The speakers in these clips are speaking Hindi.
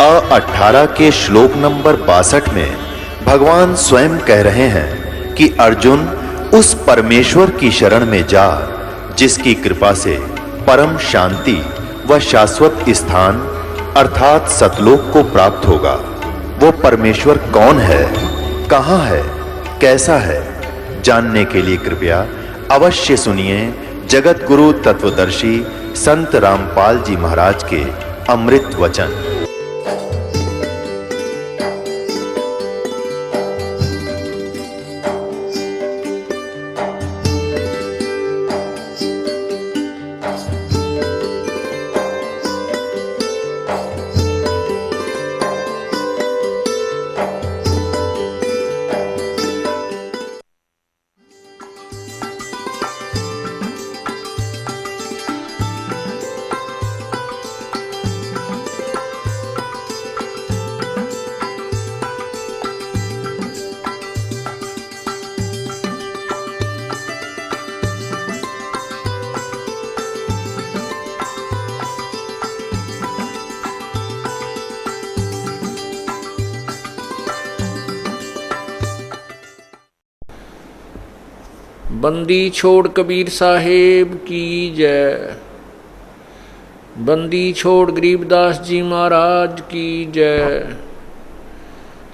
18 के श्लोक नंबर 62 में भगवान स्वयं कह रहे हैं कि अर्जुन उस परमेश्वर की शरण में जा जिसकी कृपा से परम शांति व शाश्वत स्थान अर्थात सतलोक को प्राप्त होगा। वो परमेश्वर कौन है, कहां है, कैसा है, जानने के लिए कृपया अवश्य सुनिए जगत गुरु तत्वदर्शी संत रामपाल जी महाराज के अमृत वचन। बंदी छोड़ कबीर साहेब की जय। बंदी छोड़ गरीबदास जी महाराज की जय।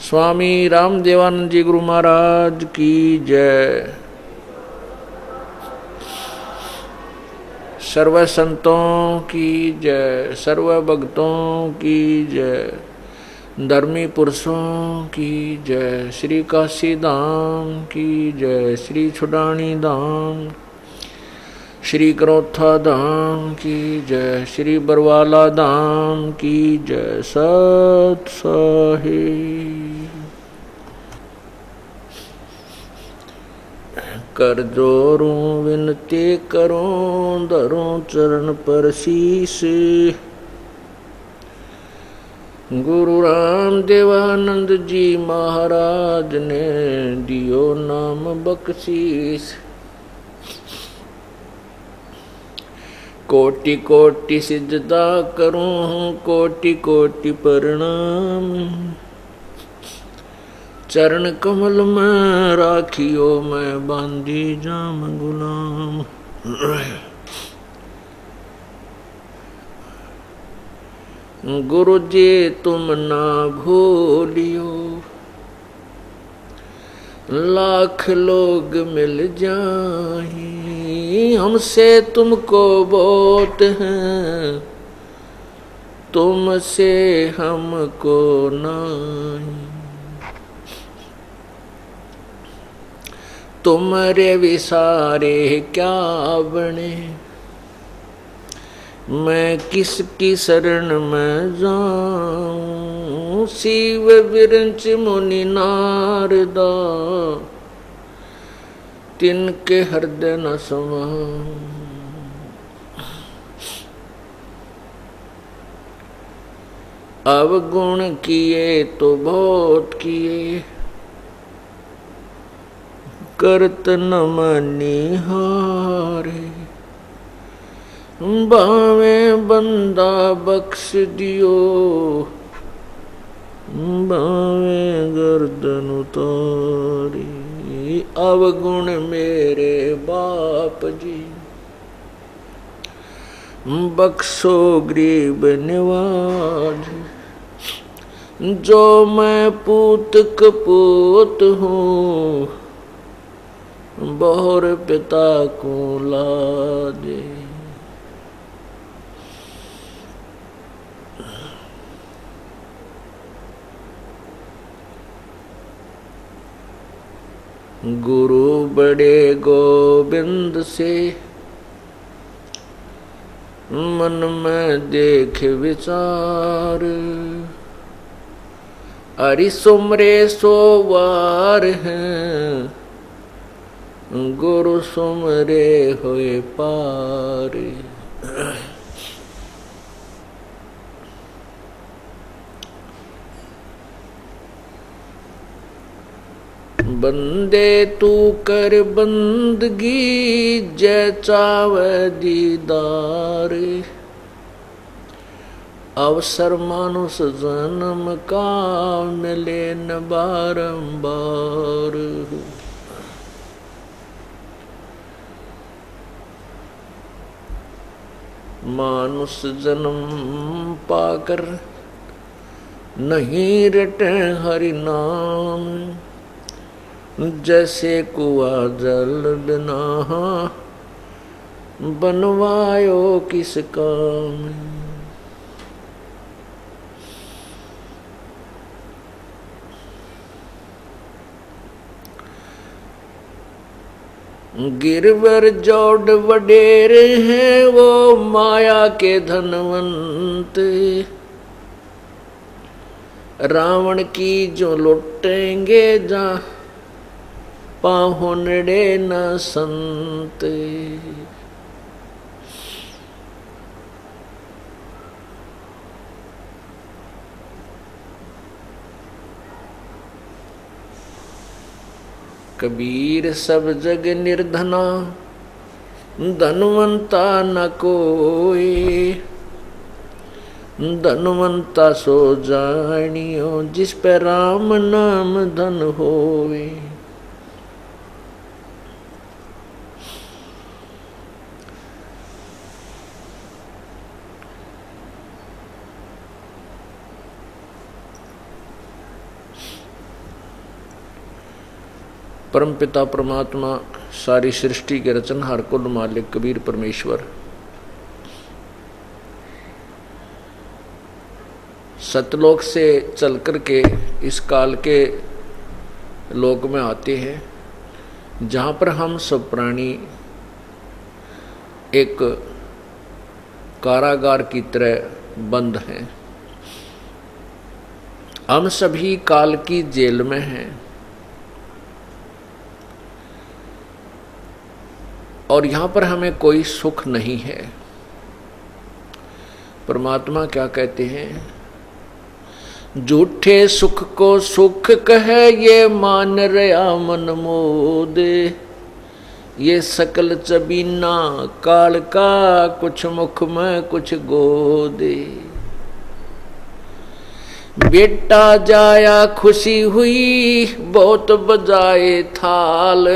स्वामी रामदेवानंद जी गुरु महाराज की जय। सर्व संतों की जय, सर्व भक्तों की जय, धर्मी पुरुषों की जय। श्री काशी धाम की जय, श्री छुडानी धाम, श्री करोथा धाम की जय, श्री बरवाला धाम की जय। सत साहिब कर जोरूं विनती करूं, धरूं चरण पर शीश। गुरु रामदेवानंद जी महाराज ने दियो नाम बख्शीश। कोटि कोटि सिजदा करूं, कोटि कोटि प्रणाम। चरण कमल में राखियो मैं बांधी जाम गुलाम। गुरु जी तुम ना भूलियो, लाख लोग मिल जाएं, हमसे तुमको बहुत हैं, तुमसे हमको नहीं। तुम्हारे विसारे क्या बने, मैं किसकी शरण में जाऊं। शिव विरंच मुनि नारदा, तिनके हृदय न समाऊं। अवगुण किए तो बहुत किए, करत न मनिहारे। बावे बंदा बख्श दियो, बावे गर्दन उतारी। अवगुण मेरे बाप जी, बख्शो गरीब निवाज। जो मैं पूत कपूत हूँ, बहुर पिता को लादे। गुरु बड़े गोविंद से, मन में देख विचार। हरि सुमरे सोवार हैं, गुरु सुमरे होए पार। बंदे तू कर बंदगी, जय चाव दीदार। अवसर मानुष जन्म का मिले न बारंबार। मानुष जन्म पाकर नहीं रटे हरि नाम, जैसे कुआ जल बिना बनवायो किस काम। गिरवर जोड़ वडेरे हैं वो माया के धनवंत, रावण की जो लुटेंगे जा पाहुनड़े न संत। कबीर सब जग निर्धना धनवंता न कोई, धनवंता सो जानियो जिस पे राम नाम धन होवे। परमपिता परमात्मा सारी सृष्टि के रचनहार कुल मालिक कबीर परमेश्वर सतलोक से चल कर के इस काल के लोक में आते हैं, जहाँ पर हम सब प्राणी एक कारागार की तरह बंद हैं। हम सभी काल की जेल में हैं और यहाँ पर हमें कोई सुख नहीं है। परमात्मा क्या कहते हैं? झूठे सुख को सुख कहे ये मान रया मन मोद, ये सकल चबीना काल का कुछ मुख में कुछ गोद। बेटा जाया खुशी हुई बहुत बजाए थाल,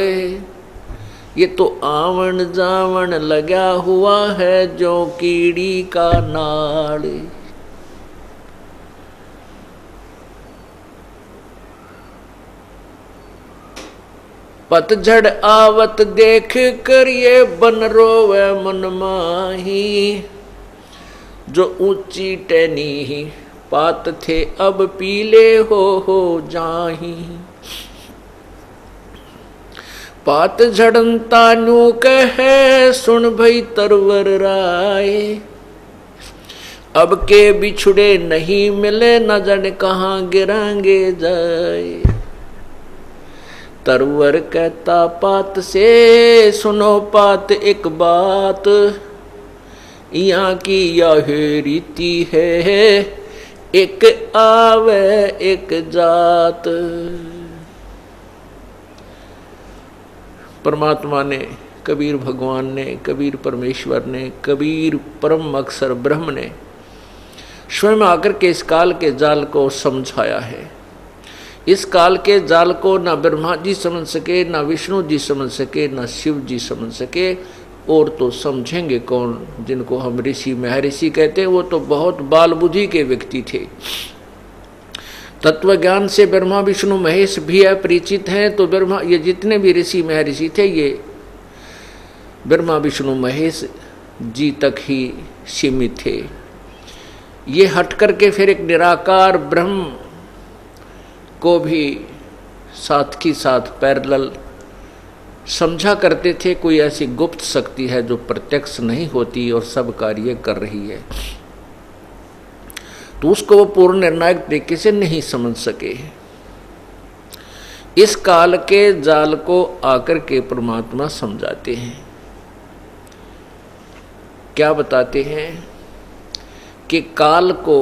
ये तो आवन जावन लगा हुआ है जो कीड़ी का नाड़। पतझड़ आवत देख कर ये बन रोवे मन माही, जो ऊंची टहनी पात थे अब पीले हो जाही। पात झड़नता न्यू कहे सुन भई तरवर राय, अब के बिछुड़े नहीं मिले न जाने कहाँ गिरांगे जाए। तरवर कहता पात से सुनो पात एक बात, यहाँ की यह रीति है एक आवे एक जात। परमात्मा ने, कबीर भगवान ने, कबीर परमेश्वर ने, कबीर परम अक्षर ब्रह्म ने स्वयं आकर के इस काल के जाल को समझाया है। इस काल के जाल को ना ब्रह्मा जी समझ सके, ना विष्णु जी समझ सके, ना शिव जी समझ सके, और तो समझेंगे कौन? जिनको हम ऋषि महर्षि कहते हैं वो तो बहुत बाल बुद्धि के व्यक्ति थे। तत्व ज्ञान से ब्रह्मा विष्णु महेश भी अपरिचित हैं, तो ब्रह्मा ये जितने भी ऋषि महर्षि थे ये ब्रह्मा विष्णु महेश जी तक ही सीमित थे। ये हट करके फिर एक निराकार ब्रह्म को भी साथ की साथ पैरेलल समझा करते थे। कोई ऐसी गुप्त शक्ति है जो प्रत्यक्ष नहीं होती और सब कार्य कर रही है, तो उसको वो पूर्ण निर्णायक तरीके से नहीं समझ सके। इस काल के जाल को आकर के परमात्मा समझाते हैं। क्या बताते हैं कि काल को,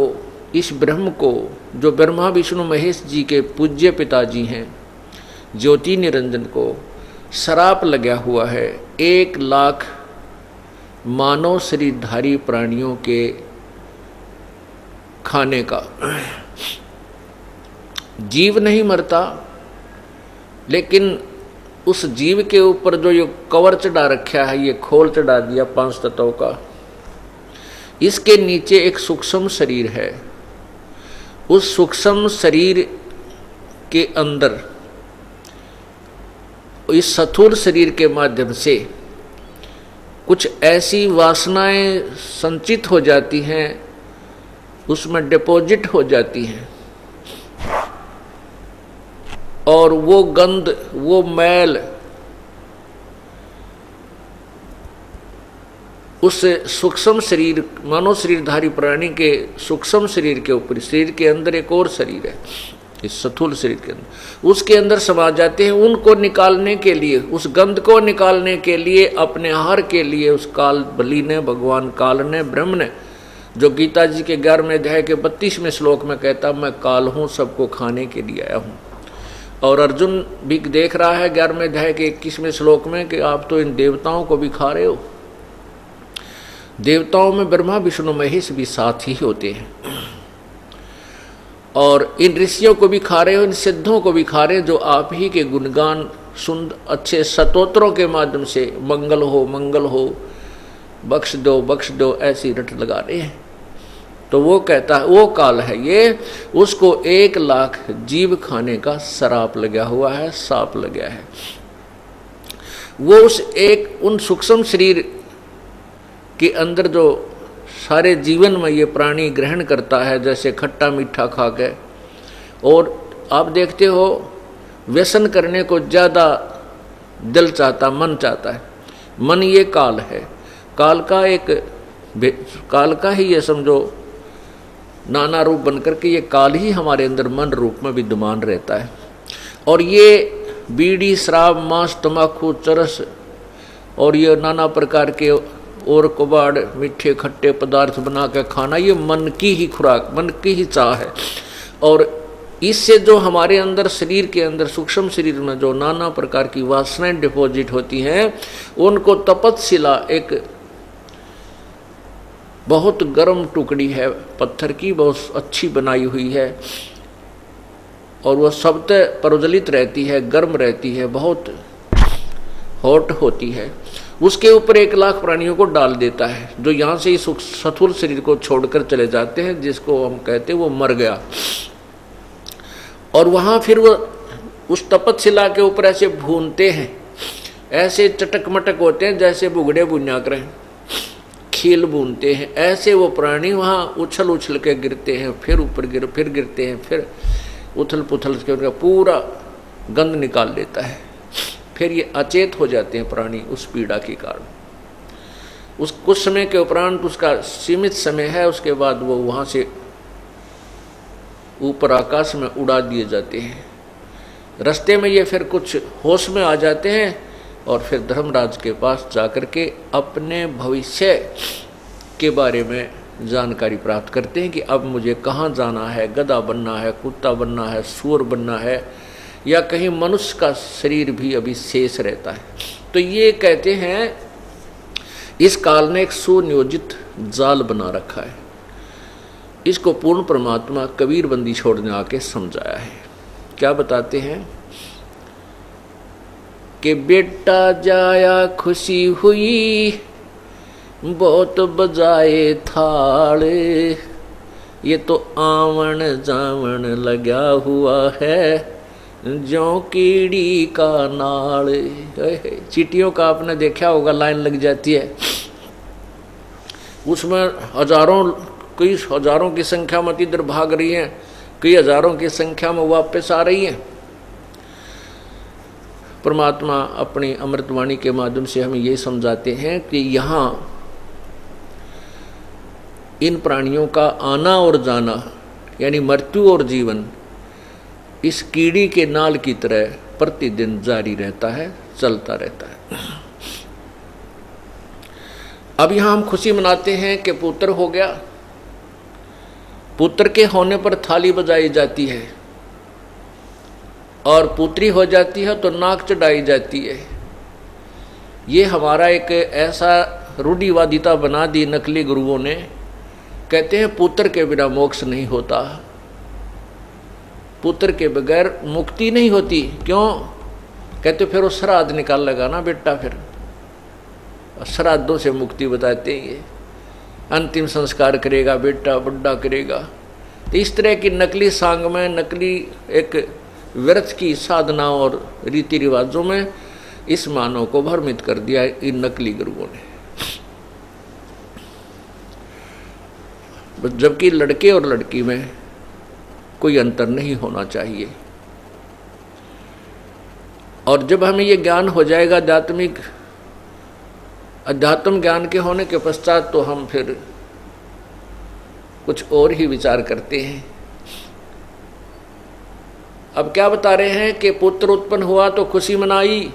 इस ब्रह्म को, जो ब्रह्मा विष्णु महेश जी के पूज्य पिताजी हैं, ज्योति निरंजन को श्राप लगा हुआ है 1 लाख मानव शरीरधारी प्राणियों के खाने का। जीव नहीं मरता, लेकिन उस जीव के ऊपर जो ये कवर चढ़ा रखा है, ये खोल चढ़ा दिया 5 तत्वों का, इसके नीचे एक सूक्ष्म शरीर है। उस सूक्ष्म शरीर के अंदर इस स्थूल शरीर के माध्यम से कुछ ऐसी वासनाएं संचित हो जाती हैं, उसमें डिपॉजिट हो जाती हैं, और वो गंध, वो मैल उस सूक्ष्म शरीर, मानव शरीरधारी प्राणी के सूक्ष्म शरीर के ऊपर, शरीर के अंदर एक और शरीर है, इस स्थूल शरीर के अंदर, उसके अंदर समा जाते हैं। उनको निकालने के लिए, उस गंध को निकालने के लिए, अपने आहार के लिए उस काल बलि ने, भगवान काल ने, ब्रह्म ने, जो गीता जी के 11वें अध्याय के 32वें श्लोक में कहता, मैं काल हूँ, सबको खाने के लिए आया हूँ। और अर्जुन भी देख रहा है 11वें अध्याय के 21वें श्लोक में कि आप तो इन देवताओं को भी खा रहे हो। देवताओं में ब्रह्मा विष्णु महेश भी साथ ही होते हैं, और इन ऋषियों को भी खा रहे हो, इन सिद्धों को भी खा रहे हो, जो आप ही के गुणगान सुन अच्छे स्तोत्रों के माध्यम से मंगल हो, बख्श दो ऐसी रट लगा रहे हैं। तो वो कहता है, वो काल है ये, उसको 1 लाख जीव खाने का सराप लगा हुआ है, साप लगा है। वो उन सूक्ष्म शरीर के अंदर जो सारे जीवन में ये प्राणी ग्रहण करता है, जैसे खट्टा मीठा खा के, और आप देखते हो व्यसन करने को ज़्यादा दिल चाहता, मन चाहता है। मन ये काल है, काल का ही ये समझो नाना रूप बनकर के ये काल ही हमारे अंदर मन रूप में विद्यमान रहता है। और ये बीड़ी, शराब, मांस, तंबाकू, चरस और ये नाना प्रकार के और कबाड़, मीठे खट्टे पदार्थ बना के खाना, ये मन की ही खुराक, मन की ही चाह है। और इससे जो हमारे अंदर, शरीर के अंदर, सूक्ष्म शरीर में जो नाना प्रकार की वासनाएं डिपॉजिट होती हैं, उनको तपतशिला, एक बहुत गर्म टुकड़ी है पत्थर की, बहुत अच्छी बनाई हुई है, और वह सबते प्रज्वलित रहती है, गर्म रहती है, बहुत हॉट होती है। उसके ऊपर 1 लाख प्राणियों को डाल देता है, जो यहाँ से इस स्थूल शरीर को छोड़कर चले जाते हैं, जिसको हम कहते हैं वो मर गया। और वहाँ फिर वो उस तपतशिला के ऊपर ऐसे भूनते हैं, ऐसे चटक मटक होते हैं जैसे बुगड़े बुनिया करें, खील भूनते हैं, ऐसे वो प्राणी वहाँ उछल उछल के गिरते हैं, फिर ऊपर फिर गिरते हैं, फिर उथल पुथल के उनका पूरा गंध निकाल लेता है। फिर ये अचेत हो जाते हैं प्राणी उस पीड़ा के कारण। उस कुछ समय के उपरांत, उसका सीमित समय है, उसके बाद वो वहाँ से ऊपर आकाश में उड़ा दिए जाते हैं। रास्ते में ये फिर कुछ होश में आ जाते हैं, और फिर धर्मराज के पास जाकर के अपने भविष्य के बारे में जानकारी प्राप्त करते हैं कि अब मुझे कहाँ जाना है, गधा बनना है, कुत्ता बनना है, सूअर बनना है, या कहीं मनुष्य का शरीर भी अभी शेष रहता है। तो ये कहते हैं इस काल ने एक सुनियोजित जाल बना रखा है। इसको पूर्ण परमात्मा कबीर बंदी छोड़ने आके समझाया है। क्या बताते हैं कि बेटा जाया खुशी हुई, बहुत बजाए थाल, ये तो आवन जावन लगा हुआ है, जो कीड़ी का नाल। चींटियों का आपने देखा होगा, लाइन लग जाती है, उसमें कई हजारों की संख्या में इधर भाग रही हैं, कई हजारों की संख्या में वापस आ रही हैं। परमात्मा अपनी अमृतवाणी के माध्यम से हमें ये समझाते हैं कि यहाँ इन प्राणियों का आना और जाना, यानी मृत्यु और जीवन, इस कीड़ी के नाल की तरह प्रतिदिन जारी रहता है, चलता रहता है। अब यहाँ हम खुशी मनाते हैं कि पुत्र हो गया, पुत्र के होने पर थाली बजाई जाती है, और पुत्री हो जाती है तो नाक चढ़ाई जाती है। ये हमारा एक ऐसा रूढ़िवादिता बना दी नकली गुरुओं ने कहते हैं पुत्र के बिना मोक्ष नहीं होता, पुत्र के बगैर मुक्ति नहीं होती। क्यों? कहते फिर वो श्राद्ध निकाल लगा ना बेटा, फिर श्राद्धों से मुक्ति बताते हैं। ये अंतिम संस्कार करेगा बेटा, बुढ़ा करेगा। तो इस तरह की नकली सांग में, नकली एक व्यर्थ की साधनाओं और रीति रिवाजों में इस मानव को भ्रमित कर दिया इन नकली गुरुओं ने। जबकि लड़के और लड़की में कोई अंतर नहीं होना चाहिए। और जब हमें ये ज्ञान हो जाएगा अध्यात्म ज्ञान के होने के पश्चात, तो हम फिर कुछ और ही विचार करते हैं। अब क्या बता रहे हैं कि पुत्र उत्पन्न हुआ तो खुशी मनाई,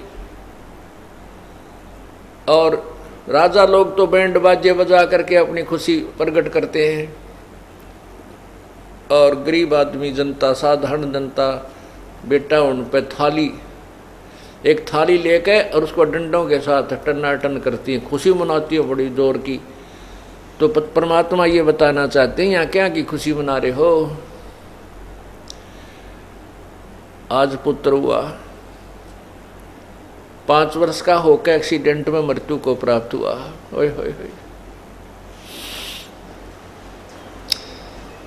और राजा लोग तो बैंड बाजे बजा करके अपनी खुशी प्रकट करते हैं, और गरीब आदमी, जनता, साधारण जनता बेटा उन पे एक थाली लेके और उसको डंडों के साथ टनाटन करती है, खुशी मनाती है बड़ी जोर की। तो परमात्मा ये बताना चाहते हैं, यहाँ क्या की खुशी मना रहे हो? आज पुत्र हुआ, 5 वर्ष का होकर एक्सीडेंट में मृत्यु को प्राप्त हुआ। ओए होए होए।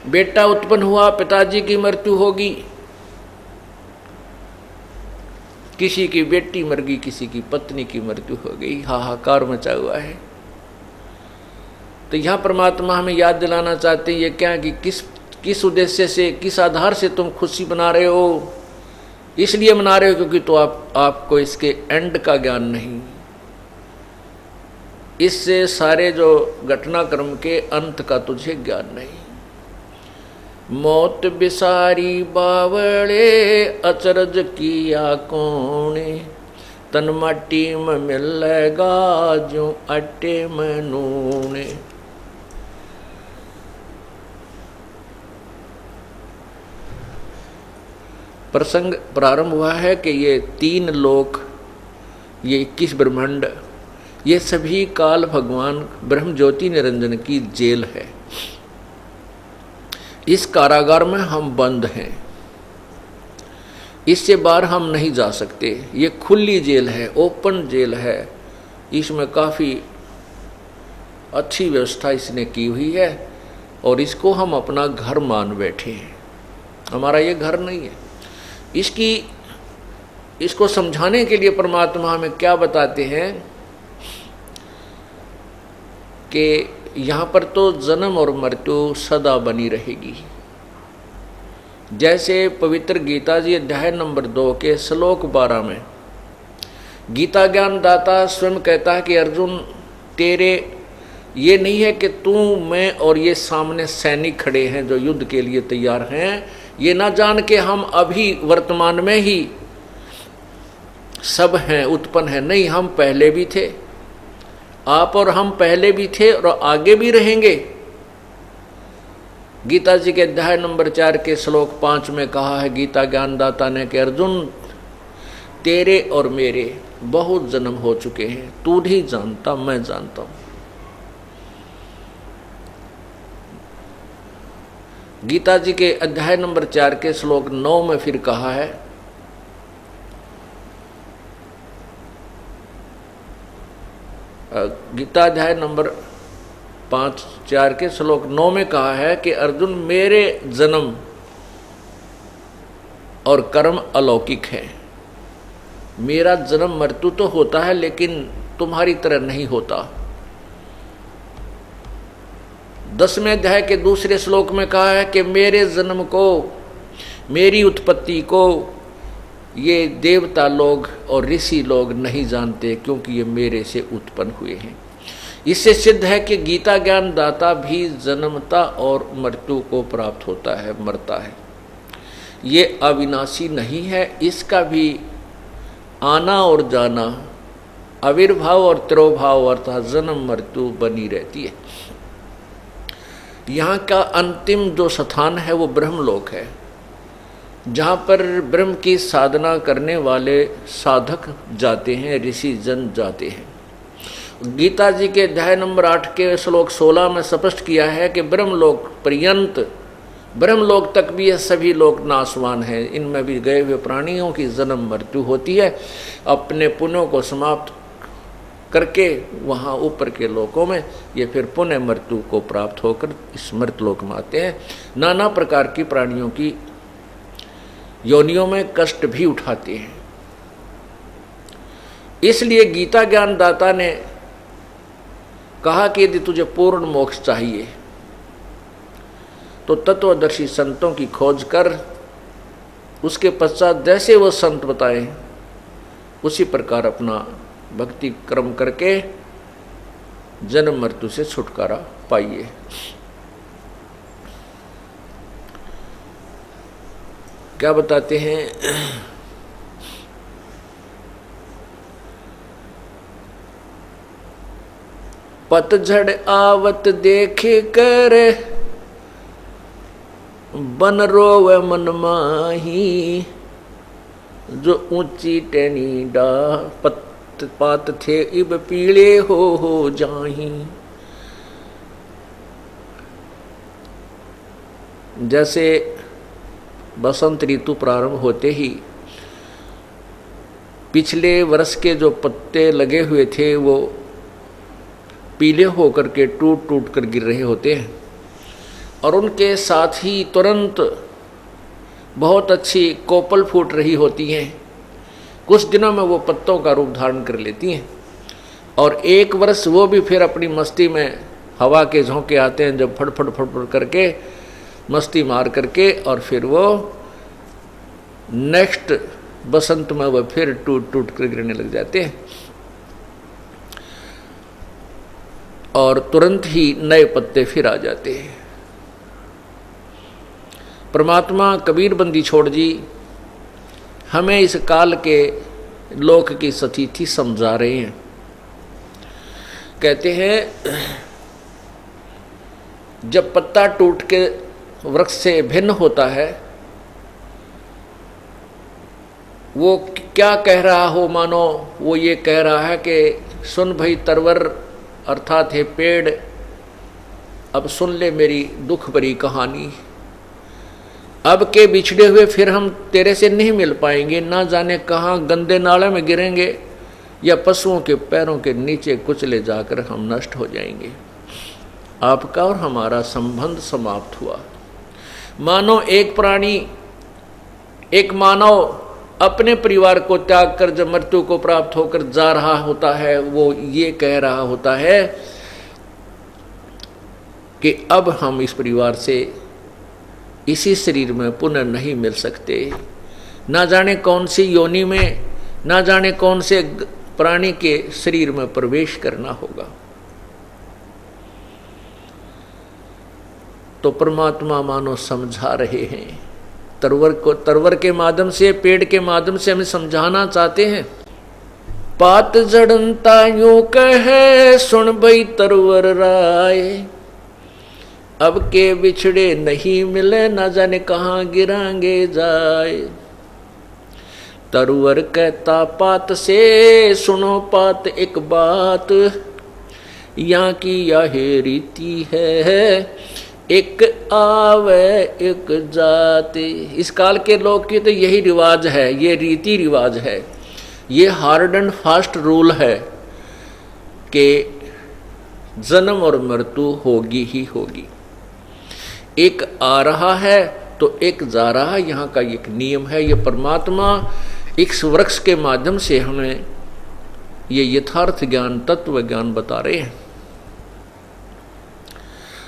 बेटा उत्पन्न हुआ, पिताजी की मृत्यु होगी, किसी की बेटी मर गई, किसी की पत्नी की मृत्यु हो गई, हाहाकार मचा हुआ है। तो यहाँ परमात्मा हमें याद दिलाना चाहते हैं, ये क्या कि किस उद्देश्य से, किस आधार से तुम खुशी मना रहे हो? इसलिए मना रहे हो क्योंकि तो आपको इसके एंड का ज्ञान नहीं, इससे सारे जो घटनाक्रम के अंत का तुझे ज्ञान नहीं। मौत बिसारी बावड़े, अचरज किया कोने, तन माटी में मिलेगा जो आटे में नूने। प्रसंग प्रारंभ हुआ है कि ये 3 लोक, ये 21 ब्रह्मांड, ये सभी काल भगवान ब्रह्म ज्योति निरंजन की जेल है। इस कारागार में हम बंद हैं, इससे बाहर हम नहीं जा सकते। ये खुली जेल है, ओपन जेल है। इसमें काफ़ी अच्छी व्यवस्था इसने की हुई है, और इसको हम अपना घर मान बैठे हैं। हमारा ये घर नहीं है। इसको समझाने के लिए परमात्मा हमें क्या बताते हैं कि यहाँ पर तो जन्म और मृत्यु सदा बनी रहेगी। जैसे पवित्र गीता जी अध्याय नंबर 2 के श्लोक 12 में गीता ज्ञान दाता स्वयं कहता है कि अर्जुन, तेरे ये नहीं है कि तू, मैं और ये सामने सैनिक खड़े हैं जो युद्ध के लिए तैयार हैं, ये ना जान के हम अभी वर्तमान में ही सब हैं, उत्पन्न हैं। नहीं, हम पहले भी थे, आप और हम पहले भी थे और आगे भी रहेंगे। गीता जी के अध्याय नंबर 4 के श्लोक 5 में कहा है गीता ज्ञानदाता ने कि अर्जुन, तेरे और मेरे बहुत जन्म हो चुके हैं, तू नहीं जानता, मैं जानता हूं। गीता जी के अध्याय नंबर 4 के श्लोक 9 में फिर कहा है, गीता अध्याय नंबर 5-4 के श्लोक 9 में कहा है कि अर्जुन, मेरे जन्म और कर्म अलौकिक है। मेरा जन्म मृत्यु तो होता है, लेकिन तुम्हारी तरह नहीं होता। 10वें अध्याय के दूसरे श्लोक में कहा है कि मेरे जन्म को, मेरी उत्पत्ति को ये देवता लोग और ऋषि लोग नहीं जानते, क्योंकि ये मेरे से उत्पन्न हुए हैं। इससे सिद्ध है कि गीता ज्ञान दाता भी जन्मता और मृत्यु को प्राप्त होता है, मरता है। ये अविनाशी नहीं है, इसका भी आना और जाना, आविर्भाव और तिरोभाव अर्थात जन्म मृत्यु बनी रहती है। यहाँ का अंतिम जो स्थान है वो ब्रह्मलोक है, जहाँ पर ब्रह्म की साधना करने वाले साधक जाते हैं, ऋषि जन जाते हैं। गीता जी के अध्याय नंबर 8 के श्लोक 16 में स्पष्ट किया है कि ब्रह्मलोक पर्यंत, ब्रह्मलोक तक भी ये सभी लोग नाशवान हैं। इनमें भी गए हुए प्राणियों की जन्म मृत्यु होती है। अपने पुण्यों को समाप्त करके वहाँ ऊपर के लोकों में ये फिर पुण्य मृत्यु को प्राप्त होकर इस मृतलोक में आते हैं। नाना प्रकार की प्राणियों की योनियों में कष्ट भी उठाते हैं। इसलिए गीता ज्ञान दाता ने कहा कि यदि तुझे पूर्ण मोक्ष चाहिए तो तत्वदर्शी संतों की खोज कर, उसके पश्चात जैसे वो संत बताएं उसी प्रकार अपना भक्ति कर्म करके जन्म मृत्यु से छुटकारा पाइए। क्या बताते हैं? पतझड़ आवत देख कर बन रोवे मन माही, जो ऊंची टहनी डा पात थे इब पीले हो जाही। जैसे बसंत ऋतु प्रारंभ होते ही पिछले वर्ष के जो पत्ते लगे हुए थे वो पीले होकर के टूट टूट कर गिर रहे होते हैं, और उनके साथ ही तुरंत बहुत अच्छी कोपल फूट रही होती हैं। कुछ दिनों में वो पत्तों का रूप धारण कर लेती हैं, और एक वर्ष वो भी फिर अपनी मस्ती में हवा के झोंके आते हैं जब फटफट फटफट करके मस्ती मार करके, और फिर वो नेक्स्ट बसंत में वो फिर टूट टूट कर गिरने लग जाते हैं, और तुरंत ही नए पत्ते फिर आ जाते हैं। परमात्मा कबीर बंदी छोड़ जी हमें इस काल के लोक की स्थिति समझा रहे हैं। कहते हैं जब पत्ता टूट के वृक्ष से भिन्न होता है, वो क्या कह रहा हो, मानो वो ये कह रहा है कि सुन भाई तरवर अर्थात है पेड़, अब सुन ले मेरी दुख भरी कहानी। अब के बिछड़े हुए फिर हम तेरे से नहीं मिल पाएंगे, ना जाने कहाँ गंदे नाले में गिरेंगे या पशुओं के पैरों के नीचे कुचले जाकर हम नष्ट हो जाएंगे। आपका और हमारा संबंध समाप्त हुआ। मानो एक प्राणी, एक मानव अपने परिवार को त्याग कर जब मृत्यु को प्राप्त होकर जा रहा होता है, वो ये कह रहा होता है कि अब हम इस परिवार से इसी शरीर में पुनः नहीं मिल सकते। ना जाने कौन सी योनि में, ना जाने कौन से प्राणी के शरीर में प्रवेश करना होगा। तो परमात्मा मानो समझा रहे हैं, तरवर के माध्यम से, पेड़ के माध्यम से हमें समझाना चाहते हैं। पात जड़नता यूं कहे सुन भई तरवर राय, अब के बिछड़े नहीं मिले ना जाने कहाँ गिरांगे जाए। तरवर कहता पात से सुनो पात एक बात, यहाँ की यह रीति है एक आवे एक जाति। इस काल के लोग की तो यही रिवाज है, ये रीति रिवाज है, ये हार्ड एंड फास्ट रूल है कि जन्म और मृत्यु होगी ही होगी। एक आ रहा है तो एक जा रहा है, यहाँ का एक नियम है। ये परमात्मा इस वृक्ष के माध्यम से हमें ये यथार्थ ज्ञान, तत्व ज्ञान बता रहे हैं।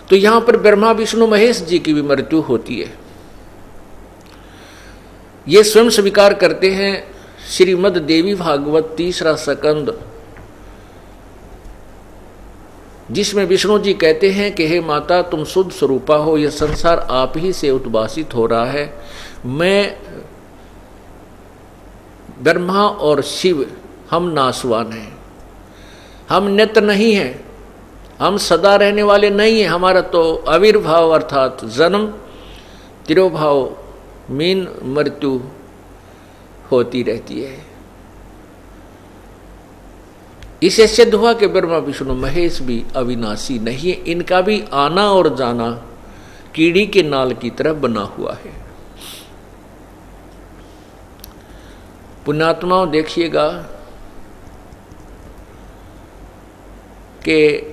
तो यहाँ पर ब्रह्मा विष्णु महेश जी की भी मृत्यु होती है। ये स्वयं स्वीकार करते हैं। श्रीमद् देवी भागवत 3रा स्कंद, जिसमें विष्णु जी कहते हैं कि हे माता तुम शुद्ध स्वरूपा हो, यह संसार आप ही से उद्भासित हो रहा है। मैं ब्रह्मा और शिव हम नाशवान हैं, हम नित्य नहीं हैं, हम सदा रहने वाले नहीं हैं। हमारा तो आविर्भाव अर्थात जन्म, तिरोभाव, मीन मृत्यु होती रहती है। इसे सिद्ध हुआ कि ब्रह्मा विष्णु महेश भी अविनाशी नहीं है, इनका भी आना और जाना कीड़ी के नाल की तरह बना हुआ है। पुण्यात्माओं देखिएगा कि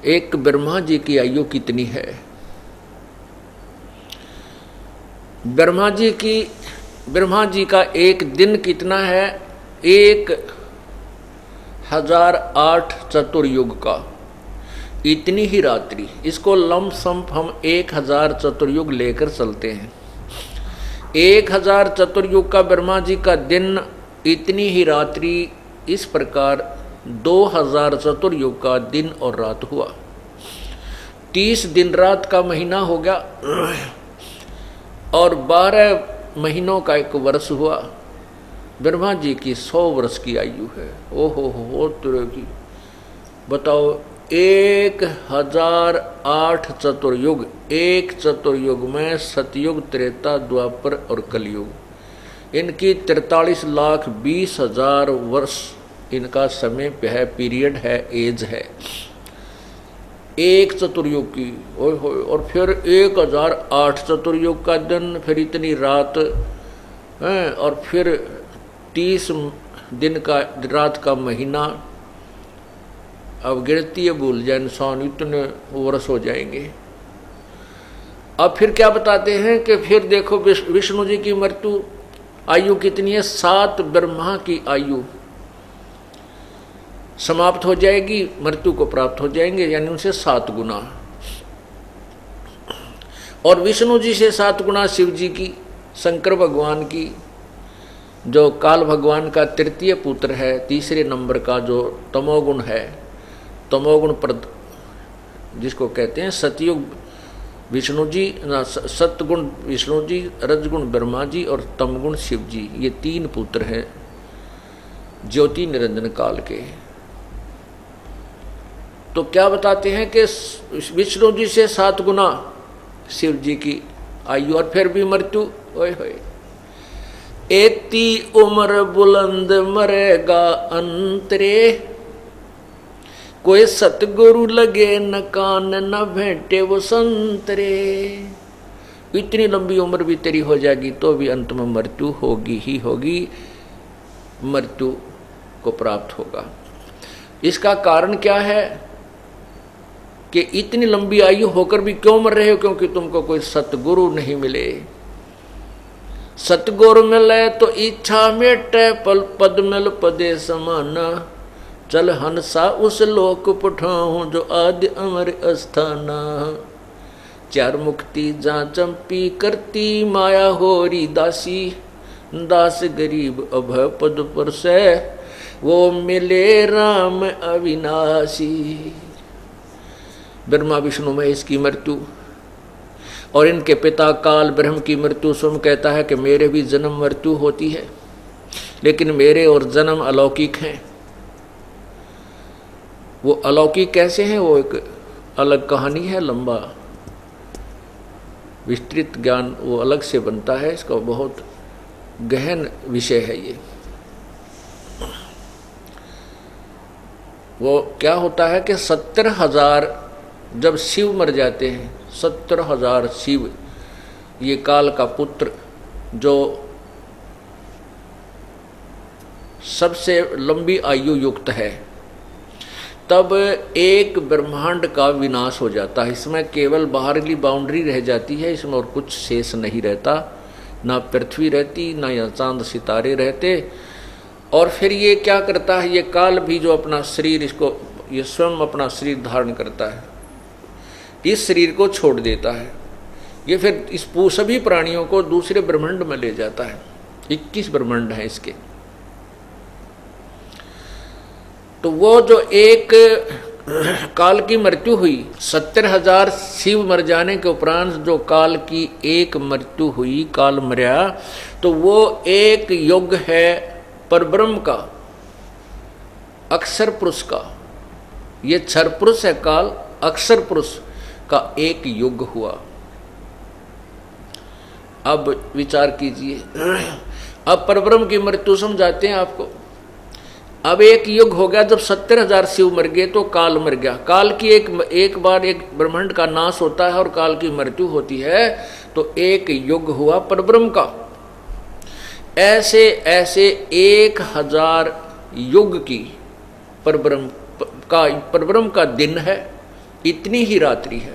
एक ब्रह्मा जी की आयु कितनी है। ब्रह्मा जी का एक दिन कितना है, 1008 चतुर्युग का, इतनी ही रात्रि। इसको लमसम हम 1000 चतुर्युग लेकर चलते हैं। 1000 चतुर्युग का ब्रह्मा जी का दिन, इतनी ही रात्रि, इस प्रकार 2000 चतुर्युग का दिन और रात हुआ। 30 दिन रात का महीना हो गया और 12 महीनों का एक वर्ष हुआ। ब्रह्मा जी की 100 वर्ष की आयु है। ओहो तरह की बताओ, 1008 चतुर्युग, एक चतुर्युग में सतयुग, त्रेता, द्वापर और कलयुग, इनकी 43,20,000 वर्ष इनका समय है, पीरियड है, एज है एक चतुर्युग की। और फिर 1008 चतुर्युग का दिन, फिर इतनी रात है, और फिर 30 दिन का रात का महीना। अब गिनती है भूल जाए इंसान, इतने वर्ष हो जाएंगे। अब फिर क्या बताते हैं कि फिर देखो विष्णु जी की मृत्यु आयु कितनी है, 7 ब्रह्मा की आयु समाप्त हो जाएगी, मृत्यु को प्राप्त हो जाएंगे, यानी उनसे 7 गुना। और विष्णु जी से 7 गुना शिव जी की, शंकर भगवान की, जो काल भगवान का तृतीय पुत्र है, तीसरे नंबर का, जो तमोगुण है, तमोगुण प्रद जिसको कहते हैं, सतयुग विष्णु जी, सतगुण विष्णु जी, रजगुण ब्रह्मा जी और तमगुण शिव जी, ये 3 पुत्र हैं ज्योति निरंजन काल के। तो क्या बताते हैं कि विष्णु जी से 7 गुना शिव जी की आयु, और फिर भी मृत्यु। ओए होए, एती उम्र बुलंद मरेगा अंतरे, कोई सतगुरु लगे न कान न भेंटे वो संतरे। इतनी लंबी उम्र भी तेरी हो जाएगी तो भी अंत में मृत्यु होगी ही होगी, मृत्यु को प्राप्त होगा। इसका कारण क्या है कि इतनी लंबी आयु होकर भी क्यों मर रहे हो? क्योंकि तुमको कोई सतगुरु नहीं मिले। सतगुरु मिले तो इच्छा मेटे, पल पद मिल पदे समाना, चल हंसा उस लोक पठाऊं जो आदि अमर अस्थाना। 4 मुक्ति जा चंपी करती माया होरी दासी, दास गरीब अभय पद पर से वो मिले राम अविनाशी। ब्रह्मा विष्णु महेश की मृत्यु और इनके पिता काल ब्रह्म की मृत्यु। स्वयं कहता है कि मेरे भी जन्म मृत्यु होती है, लेकिन मेरे और जन्म अलौकिक हैं। वो अलौकिक कैसे हैं, वो एक अलग कहानी है, लंबा विस्तृत ज्ञान वो अलग से बनता है, इसका बहुत गहन विषय है ये। वो क्या होता है कि 70,000 जब शिव मर जाते हैं, 70,000 शिव, ये काल का पुत्र जो सबसे लंबी आयु युक्त है, तब एक ब्रह्मांड का विनाश हो जाता है। इसमें केवल बाहरली बाउंड्री रह जाती है, इसमें और कुछ शेष नहीं रहता, ना पृथ्वी रहती, ना यहाँ चांद सितारे रहते। और फिर ये क्या करता है, ये काल भी जो अपना शरीर, इसको ये स्वयं अपना शरीर धारण करता है, इस शरीर को छोड़ देता है। ये फिर इस सभी प्राणियों को दूसरे ब्रह्मांड में ले जाता है। 21 ब्रह्मांड हैं इसके। तो वो जो एक काल की मृत्यु हुई, 70,000 शिव मर जाने के उपरांत जो काल की एक मृत्यु हुई, काल मर्या, तो वो एक युग है परब्रह्म का, अक्षर पुरुष का। ये क्षर पुरुष है काल, अक्षर पुरुष का एक युग हुआ। अब विचार कीजिए, अब परब्रह्म की मृत्यु समझाते हैं आपको। अब एक युग हो गया, जब 70,000 शिव मर गए तो काल मर गया। काल की एक बार एक ब्रह्मांड का नाश होता है और काल की मृत्यु होती है, तो एक युग हुआ परब्रह्म का। ऐसे ऐसे 1000 युग की परब्रह्म का दिन है, इतनी ही रात्रि है।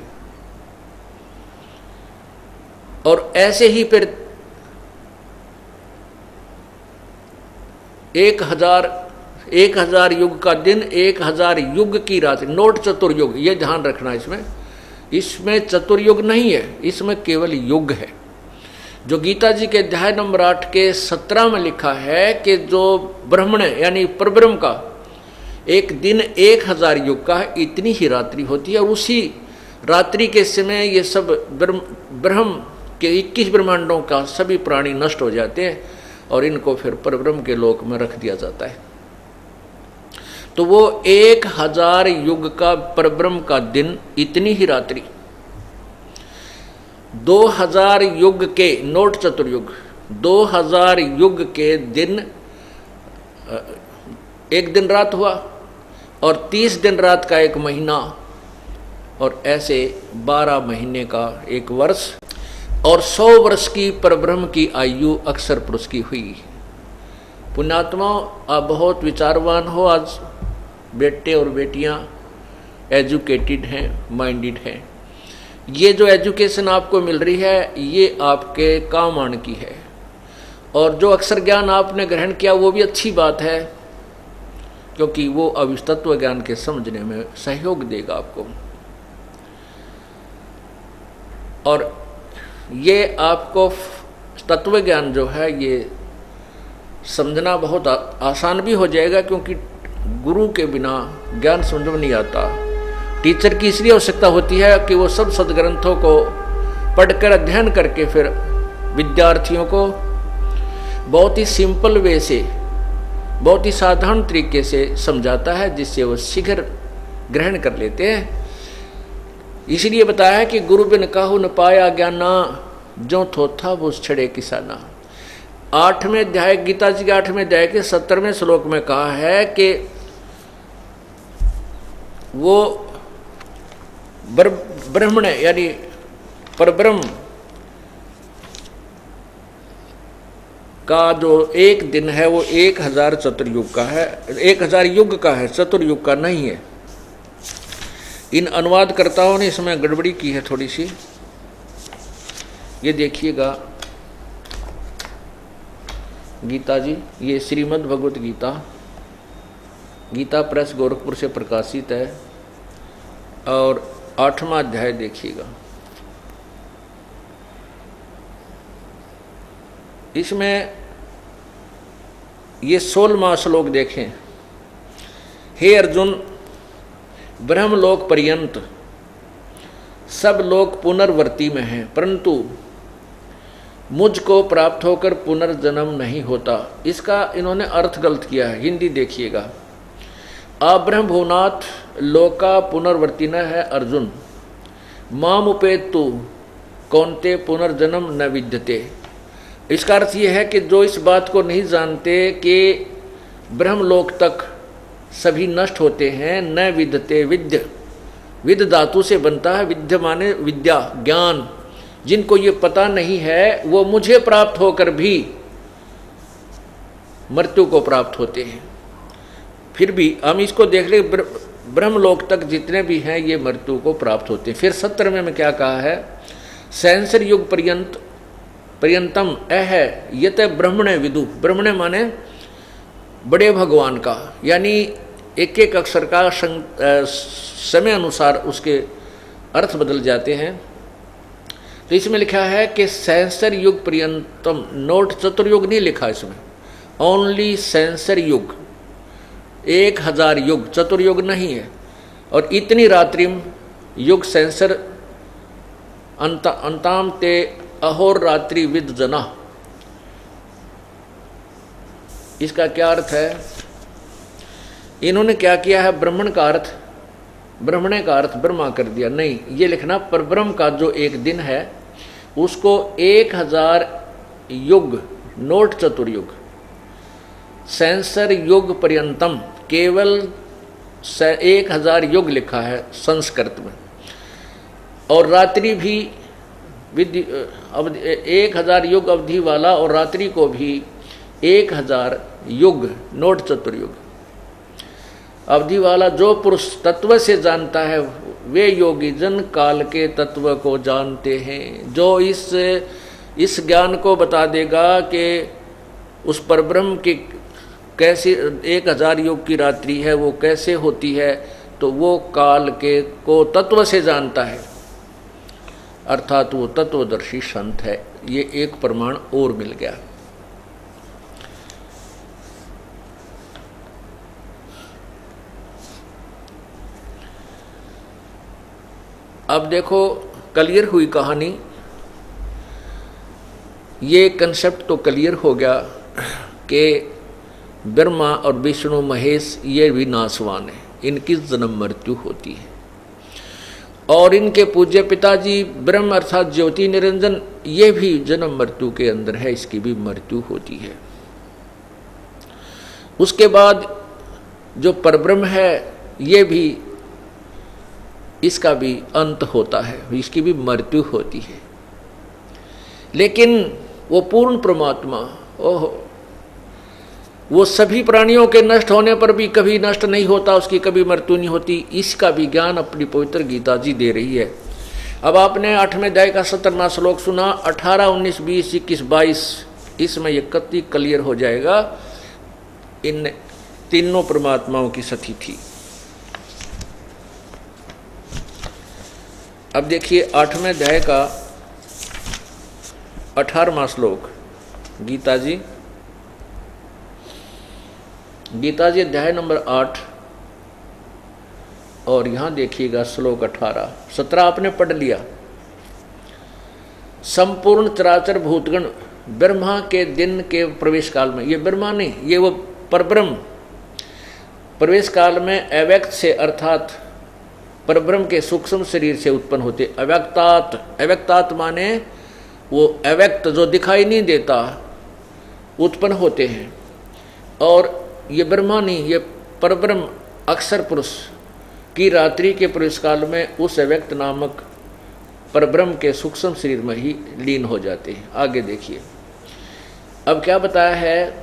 और ऐसे ही फिर 1000 युग का दिन, 1000 युग की रात्रि। नोट चतुर्युग, ये ध्यान रखना। इसमें चतुर्युग नहीं है, इसमें केवल युग है। जो गीता जी के अध्याय नंबर 8 के 17 में लिखा है कि जो ब्रह्मण यानी परब्रह्म का एक दिन 1000 युग का है, इतनी ही रात्रि होती है। और उसी रात्रि के समय ये सब ब्रह्म के 21 ब्रह्मांडों का सभी प्राणी नष्ट हो जाते हैं और इनको फिर परब्रह्म के लोक में रख दिया जाता है। तो वो 1000 युग का परब्रह्म का दिन, इतनी ही रात्रि। 2000 युग के, नोट चतुर्युग, 2000 युग के दिन एक दिन रात हुआ, और 30 दिन रात का एक महीना, और ऐसे 12 महीने का एक वर्ष, और 100 वर्ष की परब्रह्म की आयु अक्षर पुरुष की हुई। पुण्यात्मा, आप बहुत विचारवान हो। आज बेटे और बेटियां एजुकेटेड हैं, माइंडेड हैं। ये जो एजुकेशन आपको मिल रही है, ये आपके काम आने की है। और जो अक्षर ज्ञान आपने ग्रहण किया, वो भी अच्छी बात है, क्योंकि वो अब इस तत्व ज्ञान के समझने में सहयोग देगा आपको। और ये आपको तत्व ज्ञान जो है, ये समझना बहुत आसान भी हो जाएगा, क्योंकि गुरु के बिना ज्ञान समझ में नहीं आता। टीचर की इसलिए आवश्यकता होती है कि वो सब सदग्रंथों को पढ़कर अध्ययन करके फिर विद्यार्थियों को बहुत ही सिंपल वे से, बहुत ही साधारण तरीके से समझाता है, जिससे वो शीघ्र ग्रहण कर लेते हैं। इसलिए बताया है कि गुरु बिन काहू न पाया ज्ञाना, जो थोथा वो छड़े किसाना। 8वें अध्याय, गीता जी के 8वें अध्याय के 70वें श्लोक में कहा है कि वो ब्रह्मण यानी परब्रह्म का जो एक दिन है, वो 1000 चतुर्युग का है, 1000 युग का है, चतुर्युग का नहीं है। इन अनुवादकर्ताओं ने इसमें गड़बड़ी की है थोड़ी सी। ये देखिएगा, गीता जी, ये श्रीमद् भगवत गीता, गीता प्रेस गोरखपुर से प्रकाशित है, और 8वां अध्याय देखिएगा। इसमें ये 16वां श्लोक देखें। हे अर्जुन, ब्रह्मलोक पर्यंत सब लोग पुनर्वर्ती में हैं, परंतु मुझको प्राप्त होकर पुनर्जन्म नहीं होता। इसका इन्होंने अर्थ गलत किया है। हिंदी देखिएगा। अब्रह्म भुवनाथ लोका पुनर्वर्ती न है अर्जुन, माम उपेतु कौनते पुनर्जन्म न विद्यते। इसका अर्थ यह है कि जो इस बात को नहीं जानते कि ब्रह्मलोक तक सभी नष्ट होते हैं, न विद्यते, विद्य विद धातु से बनता है, विद्य माने विद्या, ज्ञान। जिनको ये पता नहीं है, वो मुझे प्राप्त होकर भी मृत्यु को प्राप्त होते हैं। फिर भी हम इसको देख ले, ब्रह्मलोक तक जितने भी हैं ये मृत्यु को प्राप्त होते हैं। फिर 17वें में क्या कहा है? सहस्र युग पर्यंतम अह यत ब्रह्मणे विदु। ब्रह्मणे माने बड़े भगवान का, यानी एक एक अक्षर का समय अनुसार उसके अर्थ बदल जाते हैं। तो इसमें लिखा है कि सहस्र युग पर्यंतम, नोट चतुर्युग नहीं लिखा इसमें, ओनली सहस्र युग, 1000 युग, चतुर्युग नहीं है। और इतनी रात्रिम युग सहस्र अंताम ते अहोर रात्रि विद जना। इसका क्या अर्थ है? इन्होंने क्या किया है, ब्राह्मण का अर्थ, ब्रह्मणे का अर्थ ब्रह्मा कर दिया। नहीं, ये लिखना परब्रह्म का जो एक दिन है उसको 1000 युग, नोट चतुर्युग, सेंसर युग पर्यंतम, केवल 1000 युग लिखा है संस्कृत में, और रात्रि भी 1000 युग अवधि वाला, और रात्रि को भी 1000 युग नोट चतुर्युग अवधि वाला जो पुरुष तत्व से जानता है वे योगी जन काल के तत्व को जानते हैं। जो इस ज्ञान को बता देगा कि उस परब्रह्म की कैसे 1000 युग की रात्रि है वो कैसे होती है, तो वो काल के को तत्व से जानता है, अर्थात वो तत्वदर्शी संत है। ये एक प्रमाण और मिल गया। अब देखो क्लियर हुई कहानी, ये कंसेप्ट तो क्लियर हो गया कि ब्रह्मा और विष्णु महेश ये भी नासवान है, इनकी जन्म मृत्यु होती है, और इनके पूज्य पिताजी ब्रह्म अर्थात ज्योति निरंजन ये भी जन्म मृत्यु के अंदर है, इसकी भी मृत्यु होती है। उसके बाद जो परब्रह्म है ये भी, इसका भी अंत होता है, इसकी भी मृत्यु होती है। लेकिन वो पूर्ण परमात्मा, ओहो, वो सभी प्राणियों के नष्ट होने पर भी कभी नष्ट नहीं होता, उसकी कभी मृत्यु नहीं होती। इसका भी ज्ञान अपनी पवित्र गीता जी दे रही है। अब आपने 8वें अध्याय का 17वां श्लोक सुना, 18, 19, 20, 21, 22, इसमें ये कति क्लियर हो जाएगा इन तीनों परमात्माओं की स्थिति। अब देखिए 8वें अध्याय का 18वां श्लोक, गीता जी अध्याय नंबर 8, और यहां देखिएगा श्लोक 18, 17 आपने पढ़ लिया। संपूर्ण चराचर भूतगण ब्रह्मा के दिन के प्रवेश काल में, ये ब्रह्मा नहीं, ये वो परब्रह्म प्रवेश काल में अव्यक्त से अर्थात परब्रह्म के सूक्ष्म शरीर से उत्पन्न होते। अव्यक्तात माने वो अव्यक्त जो दिखाई नहीं देता उत्पन्न होते हैं। और ये ब्रह्मा नहीं, ये परब्रह्म अक्षर पुरुष की रात्रि के प्रवेश काल में उस अव्यक्त नामक परब्रह्म के सूक्ष्म शरीर में ही लीन हो जाते हैं। आगे देखिए अब क्या बताया है,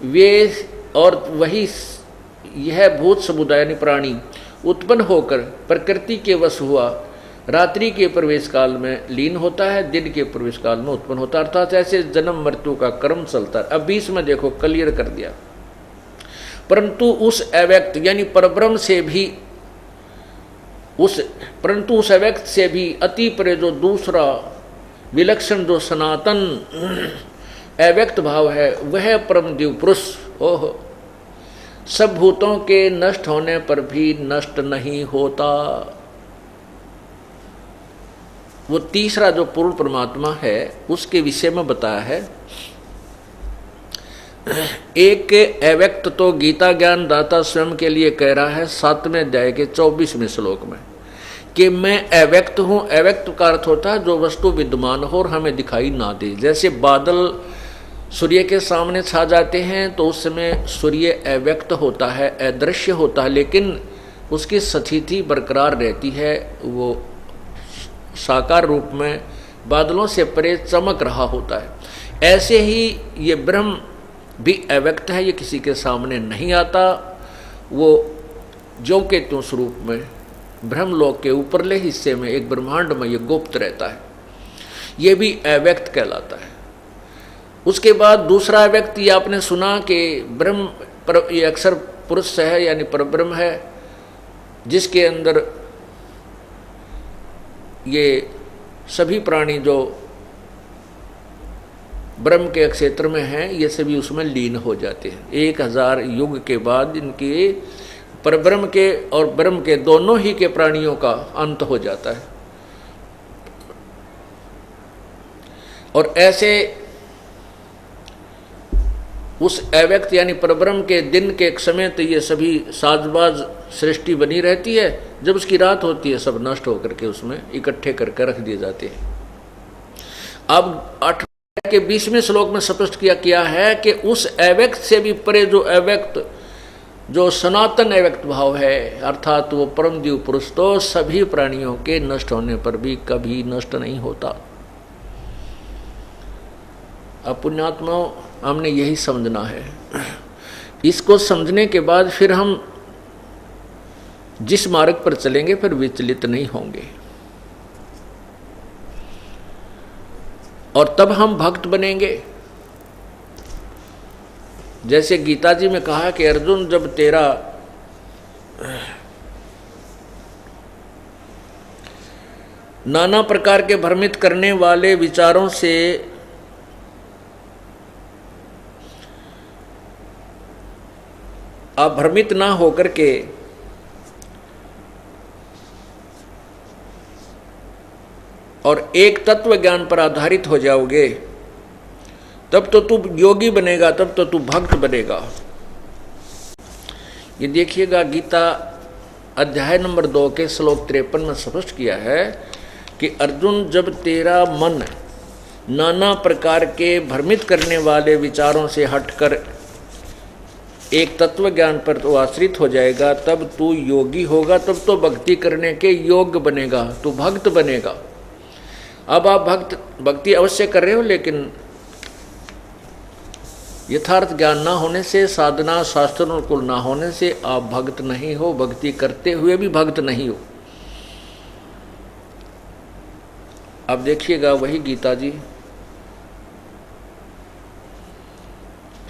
वे और वही यह भूत समुदाय यानी प्राणी उत्पन्न होकर प्रकृति के वश हुआ रात्रि के प्रवेश काल में लीन होता है, दिन के प्रवेश काल में उत्पन्न होता है, अर्थात ऐसे जन्म मृत्यु का क्रम चलता है। अब 20 में देखो क्लियर कर दिया, परंतु उस अव्यक्त यानी परब्रह्म से भी उस अव्यक्त से भी अति परे जो दूसरा विलक्षण जो सनातन अव्यक्त भाव है वह परम दिव्य पुरुष, ओह, सब भूतों के नष्ट होने पर भी नष्ट नहीं होता। वो तीसरा जो पूर्ण परमात्मा है उसके विषय में बताया है। एक अव्यक्त तो गीता ज्ञान दाता स्वयं के लिए कह रहा है 7वें अध्याय के 24वें श्लोक में कि मैं अव्यक्त हूं। अव्यक्त का अर्थ होता है जो वस्तु विद्यमान हो और हमें दिखाई ना दे। जैसे बादल सूर्य के सामने छा जाते हैं तो उस समय सूर्य अव्यक्त होता है, अदृश्य होता है, लेकिन उसकी स्थिति बरकरार रहती है, वो साकार रूप में बादलों से परे चमक रहा होता है। ऐसे ही ये ब्रह्म भी अव्यक्त है, ये किसी के सामने नहीं आता, वो ज्यों के त्यों स्वरूप में ब्रह्मलोक के ऊपरले हिस्से में एक ब्रह्मांड में ये गुप्त रहता है, ये भी अव्यक्त कहलाता है। उसके बाद दूसरा अव्यक्त ये आपने सुना कि ब्रह्म ये अक्षर पुरुष है यानी परब्रह्म है, जिसके अंदर ये सभी प्राणी जो ब्रह्म के क्षेत्र में हैं ये सभी उसमें लीन हो जाते हैं। 1000 युग के बाद इनके परब्रह्म के और ब्रह्म के दोनों ही के प्राणियों का अंत हो जाता है। और ऐसे उस अव्यक्त यानी परब्रह्म के दिन के समय तो ये सभी साजबाज सृष्टि बनी रहती है, जब उसकी रात होती है सब नष्ट होकर के उसमें इकट्ठे करके रख दिए जाते हैं। अब 8 कि 20वें श्लोक में स्पष्ट किया है कि उस अव्यक्त से भी परे जो अव्यक्त, जो सनातन अव्यक्त भाव है, अर्थात वो परम जीव पुरुष तो सभी प्राणियों के नष्ट होने पर भी कभी नष्ट नहीं होता। अब पुण्यात्माओं, हमने यही समझना है। इसको समझने के बाद फिर हम जिस मार्ग पर चलेंगे फिर विचलित नहीं होंगे, और तब हम भक्त बनेंगे। जैसे गीता जी में कहा कि अर्जुन, जब तेरा नाना प्रकार के भ्रमित करने वाले विचारों से आप भ्रमित ना होकर के और एक तत्व ज्ञान पर आधारित हो जाओगे, तब तो तू योगी बनेगा, तब तो तू भक्त बनेगा। ये देखिएगा, गीता अध्याय नंबर 2 के श्लोक 53 में स्पष्ट किया है कि अर्जुन, जब तेरा मन नाना प्रकार के भ्रमित करने वाले विचारों से हटकर एक तत्व ज्ञान पर तो आश्रित हो जाएगा, तब तू योगी होगा, तब तो भक्ति करने के योग्य बनेगा, तू भक्त बनेगा। अब आप भक्ति अवश्य कर रहे हो, लेकिन यथार्थ ज्ञान ना होने से, साधना शास्त्रों को ना होने से आप भक्त नहीं हो, भक्ति करते हुए भी भक्त नहीं हो। अब देखिएगा वही गीता जी,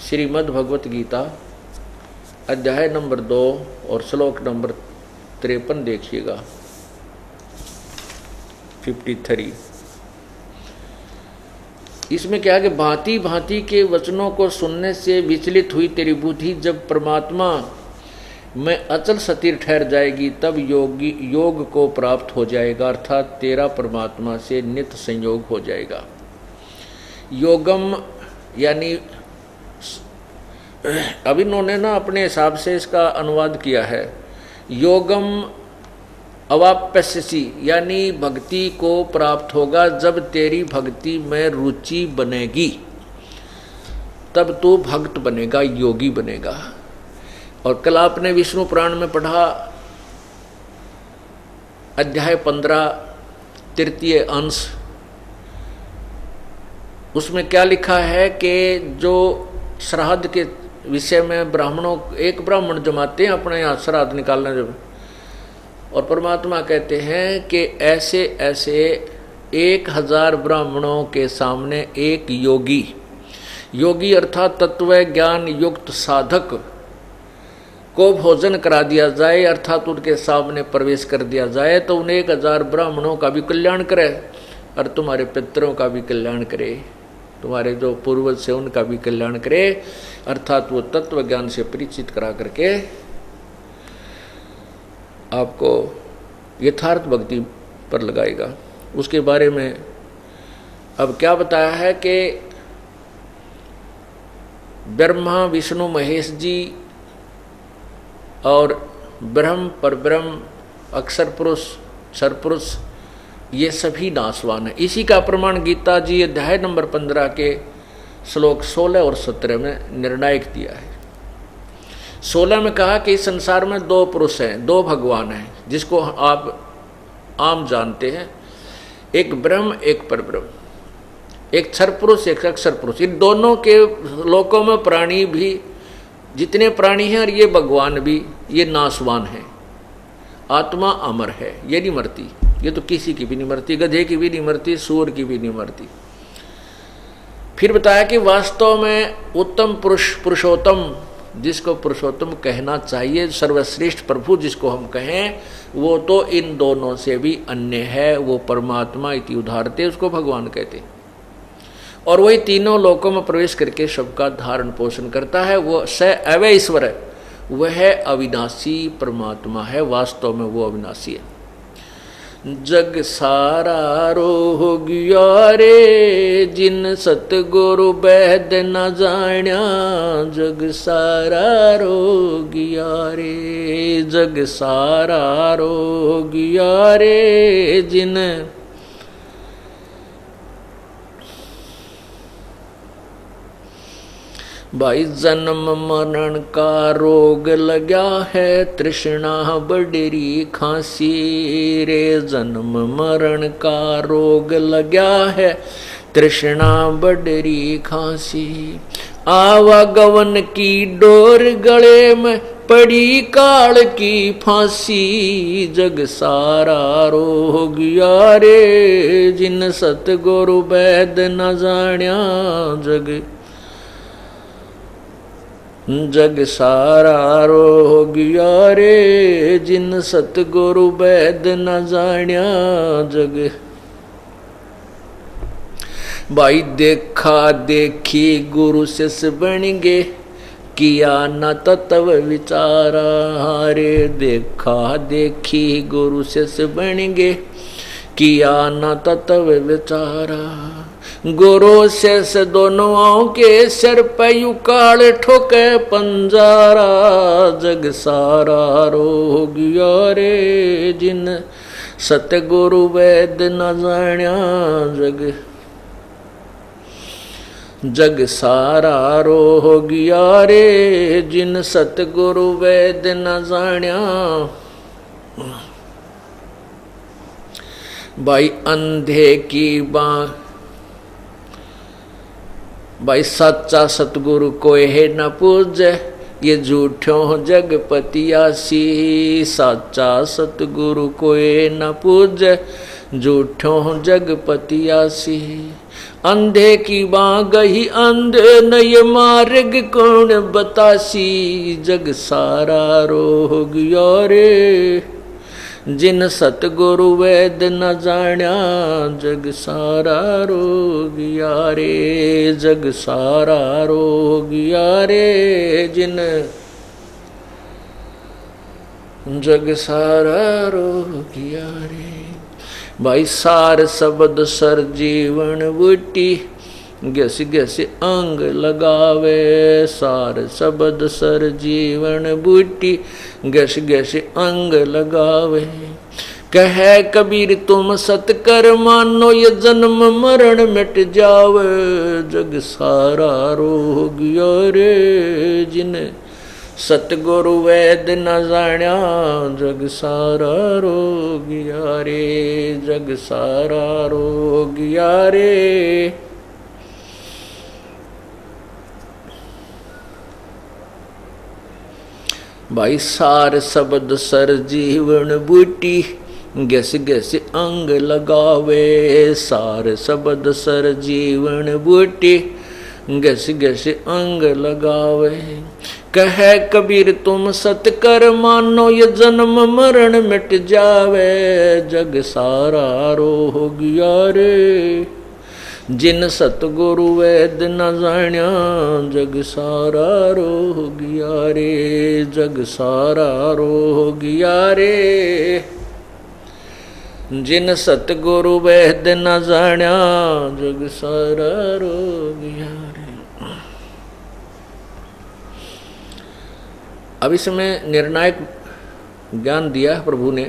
श्रीमद् भगवत गीता अध्याय नंबर 2 और श्लोक नंबर 53 देखिएगा, 53। इसमें क्या है कि भांति भांति के वचनों को सुनने से विचलित हुई तेरी बुद्धि जब परमात्मा में अचल स्थिर ठहर जाएगी, तब योग को प्राप्त हो जाएगा, अर्थात तेरा परमात्मा से नित्य संयोग हो जाएगा। योगम यानी, अब इन्होंने ना अपने हिसाब से इसका अनुवाद किया है, योगम अवाप्यसी, यानी भक्ति को प्राप्त होगा जब तेरी भक्ति में रुचि बनेगी, तब तू भक्त बनेगा, योगी बनेगा। और कल आपने विष्णु पुराण में पढ़ा अध्याय 15 तृतीय अंश, उसमें क्या लिखा है कि जो श्राद्ध के विषय में ब्राह्मणों, एक ब्राह्मण जमाते हैं अपने यहाँ श्राद्ध निकालने जब, और परमात्मा कहते हैं कि ऐसे ऐसे 1000 ब्राह्मणों के सामने एक योगी, योगी अर्थात तत्व ज्ञान युक्त साधक को भोजन करा दिया जाए, अर्थात उनके सामने प्रवेश कर दिया जाए, तो उन 1000 ब्राह्मणों का भी कल्याण करे और तुम्हारे पितरों का भी कल्याण करे, तुम्हारे जो पूर्वज से उनका भी कल्याण करे, अर्थात वो तत्व ज्ञान से परिचित करा करके आपको यथार्थ भक्ति पर लगाएगा। उसके बारे में अब क्या बताया है कि ब्रह्मा विष्णु महेश जी और ब्रह्म परब्रह्म अक्षर पुरुष सरपुरुष ये सभी नाशवान है। इसी का प्रमाण गीता जी अध्याय नंबर 15 के श्लोक 16 और 17 में निर्णायक दिया है। 16 में कहा कि इस संसार में 2 पुरुष हैं, 2 भगवान हैं, जिसको आप आम जानते हैं, एक ब्रह्म एक परब्रह्म, एक क्षर पुरुष एक अक्षर पुरुष। इन दोनों के लोकों में प्राणी भी, जितने प्राणी हैं और ये भगवान भी, ये नाशवान हैं। आत्मा अमर है, ये नहीं मरती, ये तो किसी की भी नहीं मरती, गधे की भी नहीं मरती, सूअर की भी नहीं मरती। फिर बताया कि वास्तव में उत्तम पुरुष, पुरुषोत्तम, जिसको पुरुषोत्तम कहना चाहिए, सर्वश्रेष्ठ प्रभु जिसको हम कहें, वो तो इन दोनों से भी अन्य है, वो परमात्मा इति उदाहरते, उसको भगवान कहते। और वही तीनों लोकों में प्रवेश करके सबका धारण पोषण करता है, वो स अवय ईश्वर है, वह अविनाशी परमात्मा है, वास्तव में वो अविनाशी है। जग सारा रोगिया रे, जिन सतगुरु वैद न जाण्या, जग सारा रोगिया रे, जग सारा रोगिया रे, जिन भाई जन्म मरण का रोग लगा है, तृष्णा बडरी खांसी रे। जन्म मरण का रोग लगा है, तृष्णा बडरी खांसी। आवागवन की डोर गले में पड़ी काल की फांसी। जग सारा रो गया रे, जिन सतगुरु वैद न जाण्या। जग सारा रो गया रे, जिन सतगुरु वैद न जाण्या। जग भाई देखा देखी गुरु शिष्य बन गे, किया न तत्व विचारा रे। देखा देखी गुरु शिष्य बन गे, किया न तत्व विचारा। गुरु शिष्य दोनों के सिर पे युकाल ठोके पंजारा। जग सारा रो गया रे, जिन सतगुरु वैद न जाण्या। जग सारा रो गया रे, जिन सतगुरु वैद न जाण्या। भाई अंधे की बाँ, भाई सच्चा सतगुरु कोई है न पूजे, ये झूठों जगपतियासी। सच्चा सतगुरु कोई न पूजे, झूठों जगपतियासी। अंधे की बाँ गही अंधे, नय मार्ग कौन बतासी। जग सारा रो गया रे, जिन सतगुरु वैद न जाण्या। जग सारा रो गया रे, जग सारा रो गया रे, जिन जग सारा रो गया रे। भाई सार शब्द सर जीवन बूटी, गस गस अंग लगावे। सार शब्द सर जीवन बूटी, गस गस अंग लगावे। कहे कबीर तुम सत कर मानो, ये जन्म मरण मिट जावे। जग सारा रो गया रे, जिन सतगुरु वैद न जाण्या। जग सारा रो गया रे, जग सारा रो गया रे। भाई सार शब्द सर जीवन बूटी, गस गस अंग लगावे। सार शब्द सर जीवन बूटी, गस गस अंग लगावे। कहे कबीर तुम सत कर मानो, ये जन्म मरण मिट जावे। जग सारा रो गया रे, जिन सतगुरु वैद न जाण्या। जग सारा रो गया रे, जग सारा रो गया रे, जिन सतगुरु वैद न जाण्या। जग सारा रो गया रे। अब इसमें निर्णायक ज्ञान दिया प्रभु ने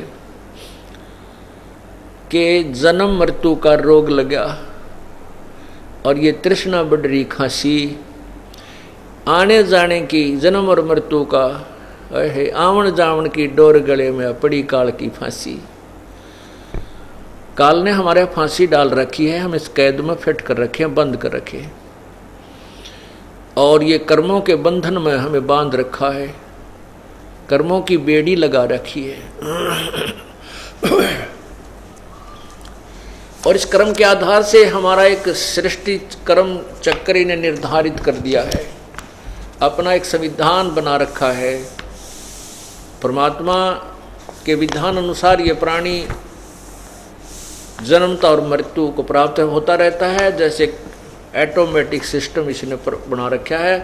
कि जन्म मृत्यु का रोग लगा, और ये तृष्णा बढ़ रही खांसी। आने जाने की जन्म और मृत्यु का है, आवन जावन की डोर गले में पड़ी काल की फांसी। काल ने हमारे फांसी डाल रखी है, हम इस कैद में फिट कर रखे हैं, बंद कर रखे हैं, और ये कर्मों के बंधन में हमें बांध रखा है, कर्मों की बेड़ी लगा रखी है। और इस कर्म के आधार से हमारा एक सृष्टि कर्म चक्र ने निर्धारित कर दिया है, अपना एक संविधान बना रखा है। परमात्मा के विधान अनुसार ये प्राणी जन्मता और मृत्यु को प्राप्त होता रहता है। जैसे ऑटोमेटिक सिस्टम इसने बना रखा है।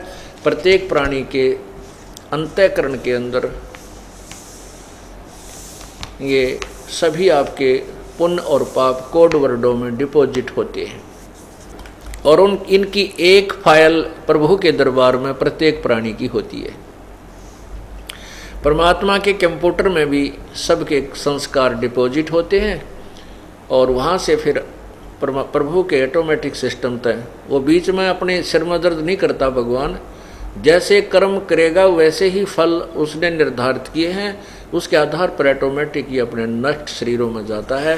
प्रत्येक प्राणी के अंतःकरण के अंदर ये सभी आपके पुण्य और पाप कोड वर्डों में डिपॉजिट होते हैं, और इनकी एक फाइल प्रभु के दरबार में प्रत्येक प्राणी की होती है। परमात्मा के कंप्यूटर में भी सबके संस्कार डिपॉजिट होते हैं, और वहाँ से फिर प्रभु के ऑटोमेटिक सिस्टम तय, वो बीच में अपने सिर में दर्द नहीं करता भगवान, जैसे कर्म करेगा वैसे ही फल उसने निर्धारित किए हैं, उसके आधार पर ऑटोमेटिक ये अपने नष्ट शरीरों में जाता है,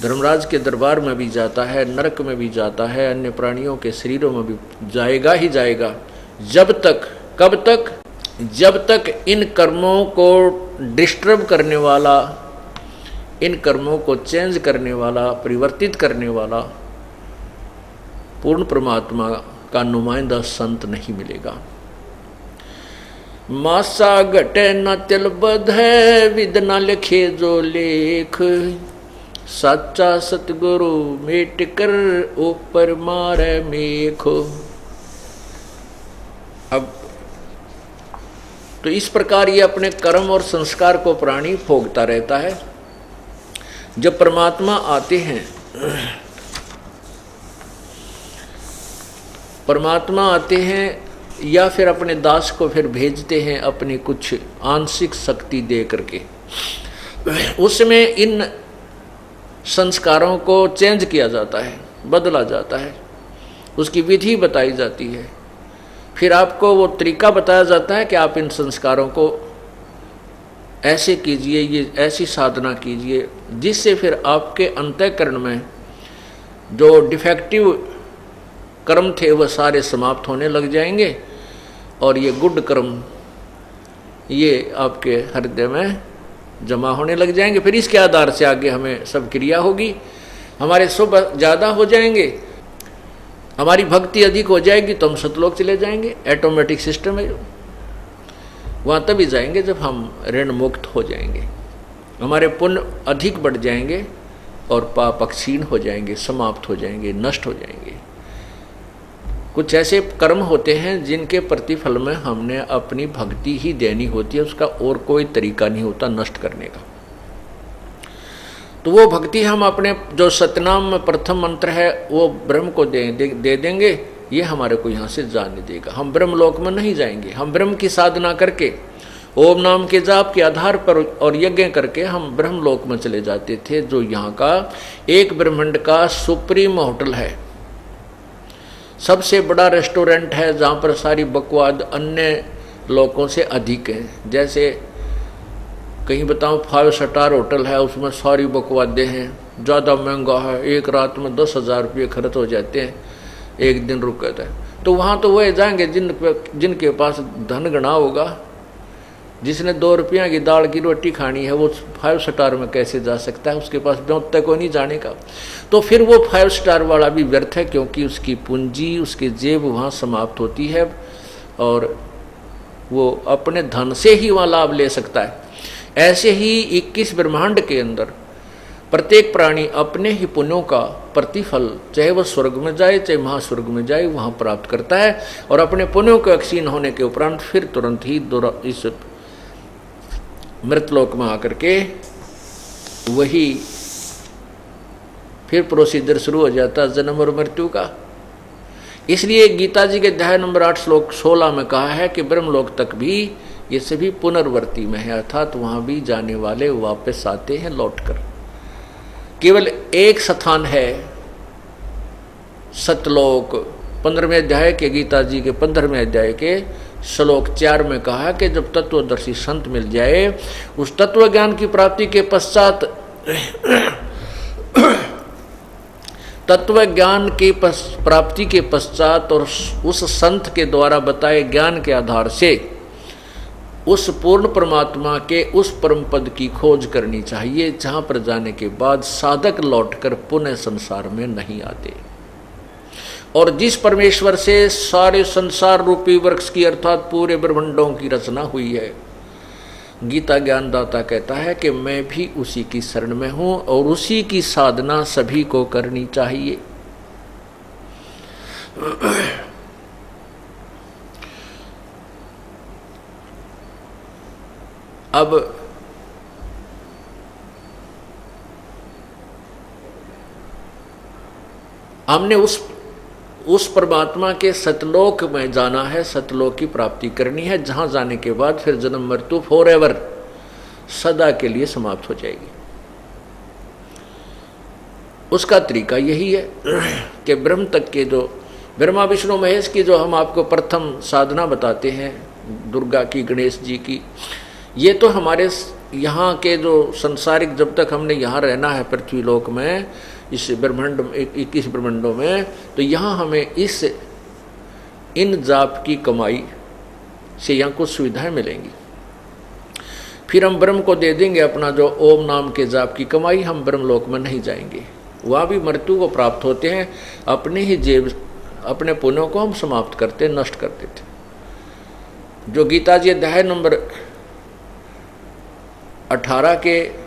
धर्मराज के दरबार में भी जाता है, नरक में भी जाता है, अन्य प्राणियों के शरीरों में भी जाएगा ही जाएगा। जब तक, कब तक? जब तक इन कर्मों को डिस्टर्ब करने वाला, इन कर्मों को चेंज करने वाला, परिवर्तित करने वाला पूर्ण परमात्मा का नुमाइंदा संत नहीं मिलेगा। मासा घटे न तिल बध है, विद न लिखे जो लेख, सच्चा सतगुरु मेट कर ऊपर मारे मेख। अब तो इस प्रकार ये अपने कर्म और संस्कार को प्राणी भोगता रहता है। जब परमात्मा आते हैं, परमात्मा आते हैं या फिर अपने दास को फिर भेजते हैं अपनी कुछ आंशिक शक्ति दे करके, उसमें इन संस्कारों को चेंज किया जाता है, बदला जाता है, उसकी विधि बताई जाती है, फिर आपको वो तरीका बताया जाता है कि आप इन संस्कारों को ऐसे कीजिए, ये ऐसी साधना कीजिए, जिससे फिर आपके अंतःकरण में जो डिफेक्टिव कर्म थे वह सारे समाप्त होने लग जाएंगे और ये गुड कर्म ये आपके हृदय में जमा होने लग जाएंगे। फिर इसके आधार से आगे हमें सब क्रिया होगी, हमारे शुभ ज़्यादा हो जाएंगे, हमारी भक्ति अधिक हो जाएगी तो हम सतलोक चले जाएंगे। ऑटोमेटिक सिस्टम है, वहाँ तभी जाएंगे जब हम ऋण मुक्त हो जाएंगे, हमारे पुण्य अधिक बढ़ जाएंगे और पाप क्षीण हो जाएंगे, समाप्त हो जाएंगे, नष्ट हो जाएंगे। कुछ ऐसे कर्म होते हैं जिनके प्रतिफल में हमने अपनी भक्ति ही देनी होती है, उसका और कोई तरीका नहीं होता नष्ट करने का। तो वो भक्ति हम अपने जो सतनाम में प्रथम मंत्र है वो ब्रह्म को दे देंगे, ये हमारे को यहाँ से जाने देगा। हम ब्रह्मलोक में नहीं जाएंगे, हम ब्रह्म की साधना करके ओम नाम के जाप के आधार पर और यज्ञ करके हम ब्रह्मलोक में चले जाते थे, जो यहाँ का एक ब्रह्मांड का सुप्रीम होटल है, सबसे बड़ा रेस्टोरेंट है, जहाँ पर सारी बकवाद अन्य लोगों से अधिक है। जैसे कहीं बताऊँ 5 स्टार होटल है, उसमें सारी बकवादें हैं, ज़्यादा महंगा है, एक रात में 10,000 रुपये खर्च हो जाते हैं, एक दिन रुक जाता है। तो वहाँ तो वह जाएंगे जिनके पास धन गणा होगा, जिसने 2 रुपया की दाल की रोटी खानी है वो 5 स्टार में कैसे जा सकता है, उसके पास ब्योंत को नहीं जाने का। तो फिर वो 5 स्टार वाला भी व्यर्थ है, क्योंकि उसकी पूंजी, उसकी जेब वहाँ समाप्त होती है और वो अपने धन से ही वहाँ लाभ ले सकता है। ऐसे ही 21 ब्रह्मांड के अंदर प्रत्येक प्राणी अपने ही पुण्यों का प्रतिफल, चाहे वह स्वर्ग में जाए चाहे महास्वर्ग में जाए, वहाँ प्राप्त करता है और अपने पुण्यों के क्षीण होने के उपरांत फिर तुरंत ही इस मृतलोक में आकर के वही फिर प्रोसीजर शुरू हो जाता है जन्म और मृत्यु का। इसलिए गीता जी के अध्याय नंबर 8 श्लोक 16 में कहा है कि ब्रह्मलोक तक भी ये सभी पुनर्वर्ती में है, अर्थात वहाँ भी जाने वाले वापस आते हैं लौटकर। केवल एक स्थान है सतलोक, 15वें अध्याय के गीता जी के 15वें अध्याय के श्लोक 4 में कहा कि जब तत्वदर्शी संत मिल जाए, उस तत्व ज्ञान की प्राप्ति के पश्चात तत्व ज्ञान की प्राप्ति के पश्चात और उस संत के द्वारा बताए ज्ञान के आधार से उस पूर्ण परमात्मा के उस परम पद की खोज करनी चाहिए, जहाँ पर जाने के बाद साधक लौटकर पुनः संसार में नहीं आते। और जिस परमेश्वर से सारे संसार रूपी वृक्ष की अर्थात पूरे ब्रह्मांडों की रचना हुई है, गीता ज्ञानदाता कहता है कि मैं भी उसी की शरण में हूँ और उसी की साधना सभी को करनी चाहिए। अब हमने उस परमात्मा के सतलोक में जाना है, सतलोक की प्राप्ति करनी है, जहाँ जाने के बाद फिर जन्म मृत्यु फॉरएवर सदा के लिए समाप्त हो जाएगी। उसका तरीका यही है कि ब्रह्म तक के जो ब्रह्मा विष्णु महेश की जो हम आपको प्रथम साधना बताते हैं, दुर्गा की, गणेश जी की, ये तो हमारे यहाँ के जो संसारिक, जब तक हमने यहाँ रहना है पृथ्वी लोक में, इस ब्रह्मांड 21 ब्रह्मांडों में, तो यहाँ हमें इन जाप की कमाई से यहाँ कुछ सुविधाएं मिलेंगी। फिर हम ब्रह्म को दे देंगे अपना जो ओम नाम के जाप की कमाई, हम ब्रह्मलोक में नहीं जाएंगे, वहाँ भी मृत्यु को प्राप्त होते हैं। अपने ही जेब, अपने पुण्यों को हम समाप्त करते, नष्ट कर देते। जो गीता जी अध्याय नंबर 18 के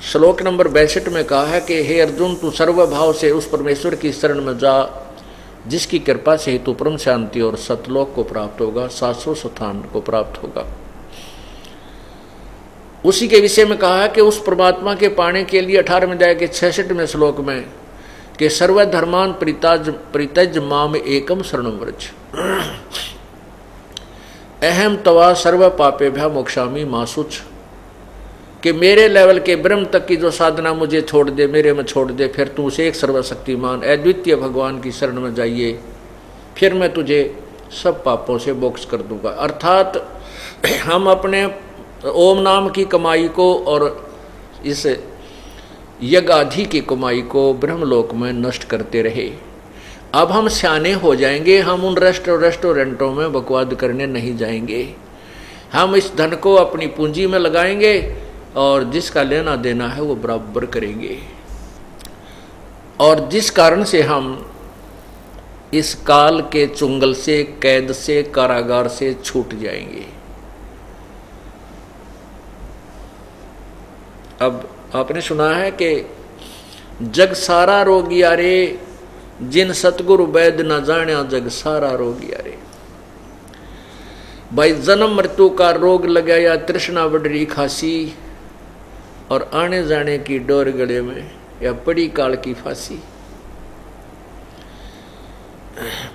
श्लोक नंबर 62 में कहा है कि हे अर्जुन, तू सर्वभाव से उस परमेश्वर की शरण में जा जिसकी कृपा से ही तू परम शांति और सतलोक को प्राप्त होगा, शाश्वत स्थान को प्राप्त होगा। उसी के विषय में कहा है कि उस परमात्मा के पाने के लिए 18वें अध्याय के 66वें श्लोक में कि सर्वधर्मान परित्यज माम एकम शरणं व्रज अहम तवा सर्व पापेभ्यः मोक्षामि मा शुच, कि मेरे लेवल के ब्रह्म तक की जो साधना मुझे छोड़ दे, मेरे में छोड़ दे, फिर तू उसे एक सर्वशक्तिमान अद्वितीय भगवान की शरण में जाइए, फिर मैं तुझे सब पापों से मोक्ष कर दूंगा। अर्थात हम अपने ओम नाम की कमाई को और इस यज्ञ आदि की कमाई को ब्रह्मलोक में नष्ट करते रहे। अब हम सियाने हो जाएंगे, हम उन रेस्टोरेंटों में बकवाद करने नहीं जाएंगे, हम इस धन को अपनी पूंजी में लगाएंगे और जिसका लेना देना है वो बराबर करेंगे, और जिस कारण से हम इस काल के चुंगल से, कैद से, कारागार से छूट जाएंगे। अब आपने सुना है कि जग सारा रोगिया रे, जिन सतगुरु वैद न जाण्या जग सारा रोगिया रे। भाई जन्म मृत्यु का रोग लगा या तृष्णा बढ़ी खासी, और आने जाने की डोर गले में या पड़ी काल की फांसी।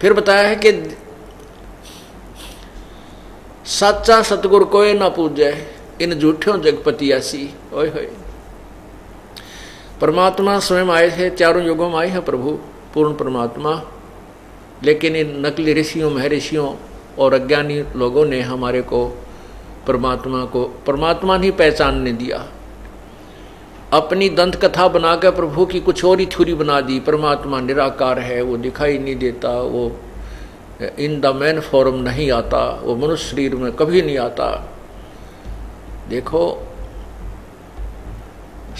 फिर बताया है कि सच्चा सतगुरु कोई ना पूजे, इन झूठों जगपतियासी। ओए होए, परमात्मा स्वयं आए थे, चारों युगों में आए हैं प्रभु पूर्ण परमात्मा, लेकिन इन नकली ऋषियों, महर्षियों और अज्ञानी लोगों ने हमारे को परमात्मा नहीं पहचानने दिया। अपनी दंत कथा बनाकर प्रभु की कुछ और ही थ्योरी बना दी। परमात्मा निराकार है, वो दिखाई नहीं देता, वो इन द मैन फॉर्म नहीं आता, वो मनुष्य शरीर में कभी नहीं आता। देखो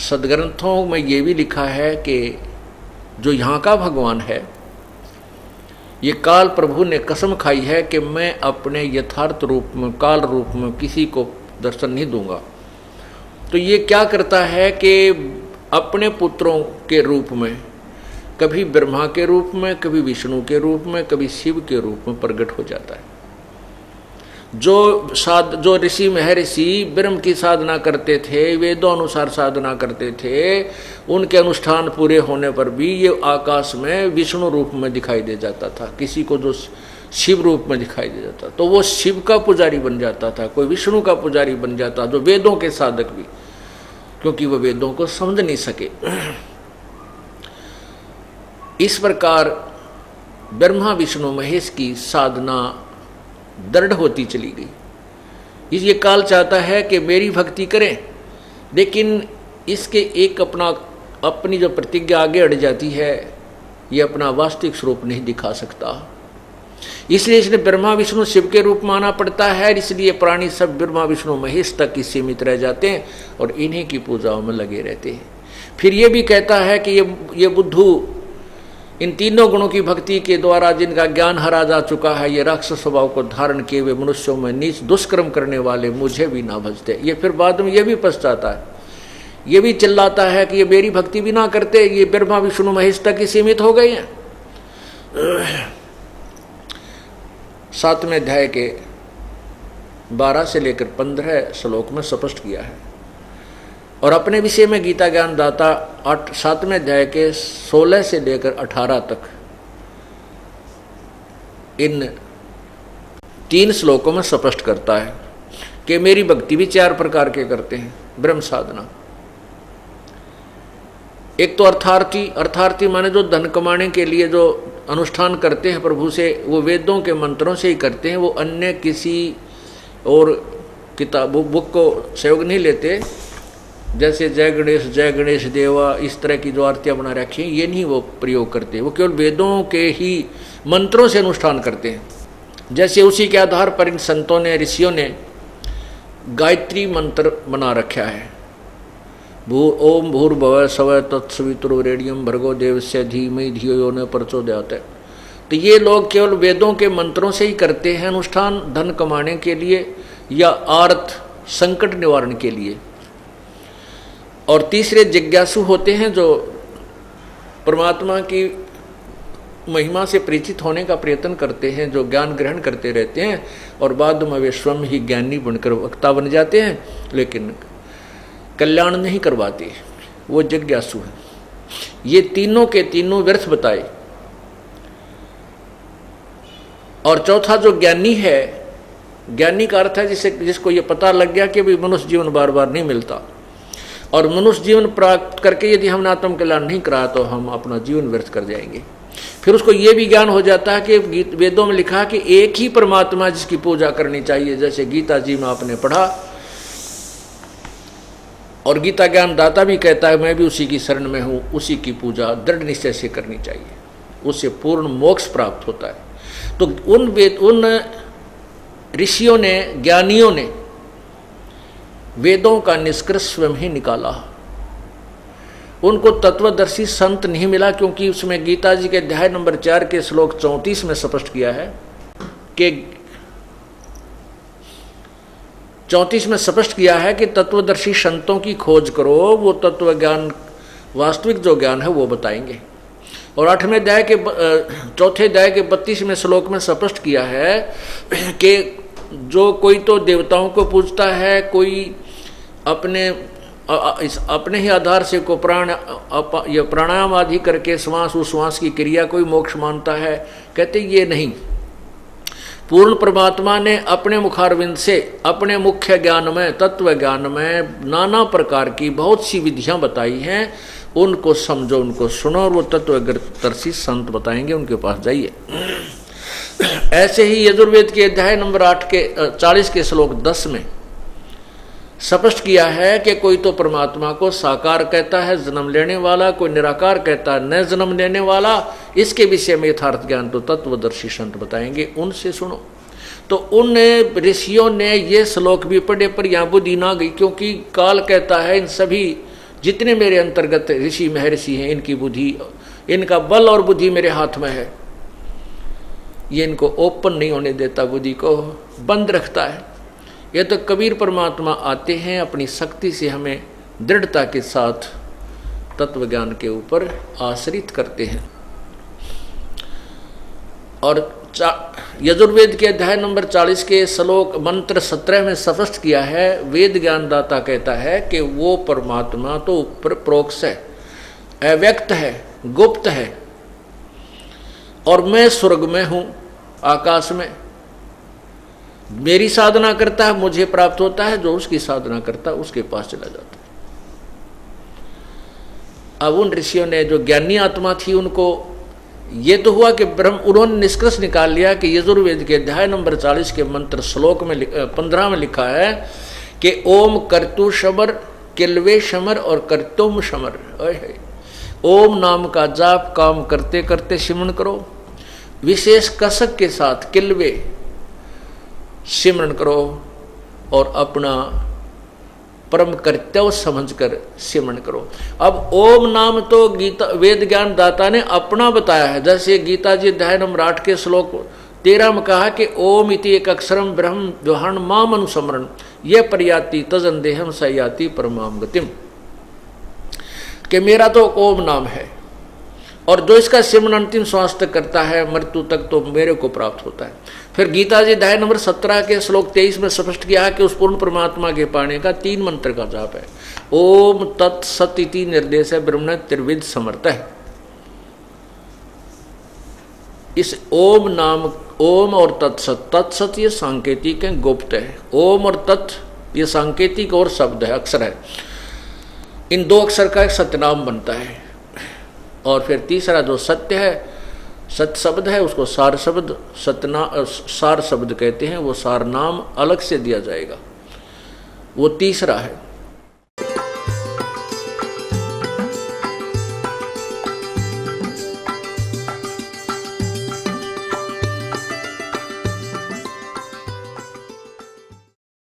सदग्रंथों में ये भी लिखा है कि जो यहाँ का भगवान है, ये काल प्रभु ने कसम खाई है कि मैं अपने यथार्थ रूप में, काल रूप में किसी को दर्शन नहीं दूंगा। तो ये क्या करता है कि अपने पुत्रों के रूप में, कभी ब्रह्मा के रूप में, कभी विष्णु के रूप में, कभी शिव के रूप में प्रकट हो जाता है। जो ऋषि महर्षि ब्रह्म की साधना करते थे, वेदों अनुसार साधना करते थे, उनके अनुष्ठान पूरे होने पर भी ये आकाश में विष्णु रूप में दिखाई दे जाता था। किसी को जो शिव रूप में दिखाई दे जाता तो वो शिव का पुजारी बन जाता था, कोई विष्णु का पुजारी बन जाता, जो वेदों के साधक भी, क्योंकि वो वेदों को समझ नहीं सके। इस प्रकार ब्रह्मा विष्णु महेश की साधना दृढ़ होती चली गई। ये काल चाहता है कि मेरी भक्ति करें, लेकिन इसके एक अपनी जो प्रतिज्ञा आगे अड़ जाती है, ये अपना वास्तविक स्वरूप नहीं दिखा सकता। इसलिए इसने ब्रह्मा विष्णु शिव के रूप माना पड़ता है। इसलिए प्राणी सब ब्रह्मा विष्णु महेश तक ही सीमित रह जाते हैं और इन्हीं की पूजाओं में लगे रहते हैं। फिर ये भी कहता है कि ये बुद्धू इन तीनों गुणों की भक्ति के द्वारा जिनका ज्ञान हरा जा चुका है, ये राक्षस स्वभाव को धारण किए हुए मनुष्यों में नीच दुष्कर्म करने वाले मुझे भी ना भजते। ये फिर बाद में ये भी पछताता है, ये भी चिल्लाता है कि ये मेरी भक्ति भी ना करते, ये ब्रह्मा विष्णु महेश तक ही सीमित हो गए हैं। 7वें अध्याय के 12 से लेकर 15 श्लोक में स्पष्ट किया है। और अपने विषय में गीता ज्ञान दाता 7वें अध्याय के 16 से लेकर 18 तक इन 3 श्लोकों में स्पष्ट करता है कि मेरी भक्ति भी 4 प्रकार के करते हैं। ब्रह्म साधना, एक तो अर्थार्थी, अर्थार्थी माने जो धन कमाने के लिए जो अनुष्ठान करते हैं प्रभु से, वो वेदों के मंत्रों से ही करते हैं, वो अन्य किसी और किताब बुक को सहयोग नहीं लेते। जैसे जय गणेश देवा इस तरह की जो आरतियाँ बना रखी हैं, ये नहीं वो प्रयोग करते, वो केवल वेदों के ही मंत्रों से अनुष्ठान करते हैं। जैसे उसी के आधार पर इन संतों ने, ऋषियों ने गायत्री मंत्र बना रखा है, ओम भूर्भुवः स्वः तत्सवितुर्वरेण्यं भर्गो देवस्य धीमहि धियो यो न प्रचोदयात्। तो ये लोग केवल वेदों के मंत्रों से ही करते हैं अनुष्ठान, धन कमाने के लिए या आर्थ संकट निवारण के लिए। और तीसरे जिज्ञासु होते हैं जो परमात्मा की महिमा से परिचित होने का प्रयत्न करते हैं, जो ज्ञान ग्रहण करते रहते हैं और बाद में वे स्वयं ही ज्ञानी बनकर वक्ता बन जाते हैं, लेकिन कल्याण नहीं करवाते, वो जिज्ञासु हैं। ये तीनों के तीनों व्यर्थ बताए। और चौथा जो ज्ञानी है, ज्ञानी का अर्थ है जिसको ये पता लग गया कि भी मनुष्य जीवन बार बार नहीं मिलता, और मनुष्य जीवन प्राप्त करके यदि हमने आत्म कल्याण नहीं करा तो हम अपना जीवन व्यर्थ कर जाएंगे। फिर उसको ये भी ज्ञान हो जाता है कि वेदों में लिखा है कि एक ही परमात्मा जिसकी पूजा करनी चाहिए, जैसे गीता जी में आपने पढ़ा, और गीता ज्ञान दाता भी कहता है मैं भी उसी की शरण में हूँ, उसी की पूजा दृढ़ निश्चय से करनी चाहिए, उससे पूर्ण मोक्ष प्राप्त होता है। तो उन ऋषियों ने, ज्ञानियों ने वेदों का निष्कर्ष स्वयं ही निकाला। उनको तत्वदर्शी संत नहीं मिला, क्योंकि उसमें गीता जी के अध्याय नंबर 4 के श्लोक 34 में स्पष्ट किया है कि 34 में स्पष्ट किया है कि तत्वदर्शी संतों की खोज करो, वो तत्व ज्ञान, वास्तविक जो ज्ञान है वो बताएंगे। और 8वें अध्याय के 4थे अध्याय के 32वें श्लोक में स्पष्ट किया है कि जो कोई तो देवताओं को पूजता है, कोई अपने ही आधार से को प्राणायाम आदि करके श्वास उश्वास की क्रिया कोई मोक्ष मानता है, कहते ये नहीं। पूर्ण परमात्मा ने अपने मुखारविंद से अपने मुख्य ज्ञान में, तत्व ज्ञान में नाना प्रकार की बहुत सी विधियां बताई हैं, उनको समझो, उनको सुनो, और वो तत्वदर्शी संत बताएंगे, उनके पास जाइए। ऐसे ही यजुर्वेद के अध्याय नंबर 8 के 40 के श्लोक 10 में स्पष्ट किया है कि कोई तो परमात्मा को साकार कहता है, जन्म लेने वाला, कोई निराकार कहता है, न जन्म लेने वाला। इसके विषय में यथार्थ ज्ञान तो तत्वदर्शी संत बताएंगे, उनसे सुनो। तो उन ऋषियों ने ये श्लोक भी पढ़े, पर यहाँ बुद्धि ना गई, क्योंकि काल कहता है इन सभी जितने मेरे अंतर्गत ऋषि महर्षि हैं, इनकी बुद्धि, इनका बल और बुद्धि मेरे हाथ में है। ये इनको ओपन नहीं होने देता, बुद्धि को बंद रखता है। ये तो कबीर परमात्मा आते हैं, अपनी शक्ति से हमें दृढ़ता के साथ तत्व ज्ञान के ऊपर आश्रित करते हैं। और यजुर्वेद के अध्याय नंबर 40 के श्लोक मंत्र 17 में स्पष्ट किया है, वेद ज्ञानदाता कहता है कि वो परमात्मा तो ऊपर प्रोक्ष है, अव्यक्त है, गुप्त है, और मैं स्वर्ग में हूं, आकाश में। मेरी साधना करता है, मुझे प्राप्त होता है, जो उसकी साधना करता है उसके पास चला जाता है। अब उन ऋषियों ने, जो ज्ञानी आत्मा थी, उनको ये तो हुआ कि उन्होंने निष्कर्ष निकाल लिया कि यजुर्वेद के अध्याय नंबर 40 के मंत्र श्लोक में 15 में लिखा है कि ओम कर्तु शमर, किल्वे शमर और कर्तुम शमर। ओम नाम का जाप काम करते करते सिमरन करो, विशेष कसक के साथ किल्वे सिमरन करो, और अपना परम कर्तव्य समझकर सिमरन करो। अब ओम नाम तो गीता वेद ज्ञान दाता ने अपना बताया है, जैसे गीता जी अध्याय नंबर 8 के श्लोक 13 में कहा कि ओम इति एक अक्षरम ब्रह्म द्वहन माम अनुस्मरण ये पर्याति तजन देहम सयाति परमाम गतिम, कि मेरा तो ओम नाम है, और जो इसका सिमरन अंतिम श्वास तक करता है, मृत्यु तक, तो मेरे को प्राप्त होता है। फिर गीता जी अध्याय नंबर 17 के श्लोक 23 में स्पष्ट किया है कि उस पूर्ण परमात्मा के पाने का 3 मंत्र का जाप है। ओम तत्सत इति निर्देश है ब्रह्मण त्रिविध समर्थ है। इस ओम नाम, ओम और तत्सत, तत्सत ये सांकेतिक है, गुप्त है। ओम और तत् ये सांकेतिक और शब्द है, अक्षर है। इन 2 अक्षर का एक सतनाम बनता है। और फिर तीसरा जो सत्य है, सत शब्द है, उसको सार शब्द सार शब्द कहते हैं, वो सार नाम अलग से दिया जाएगा, वो तीसरा है।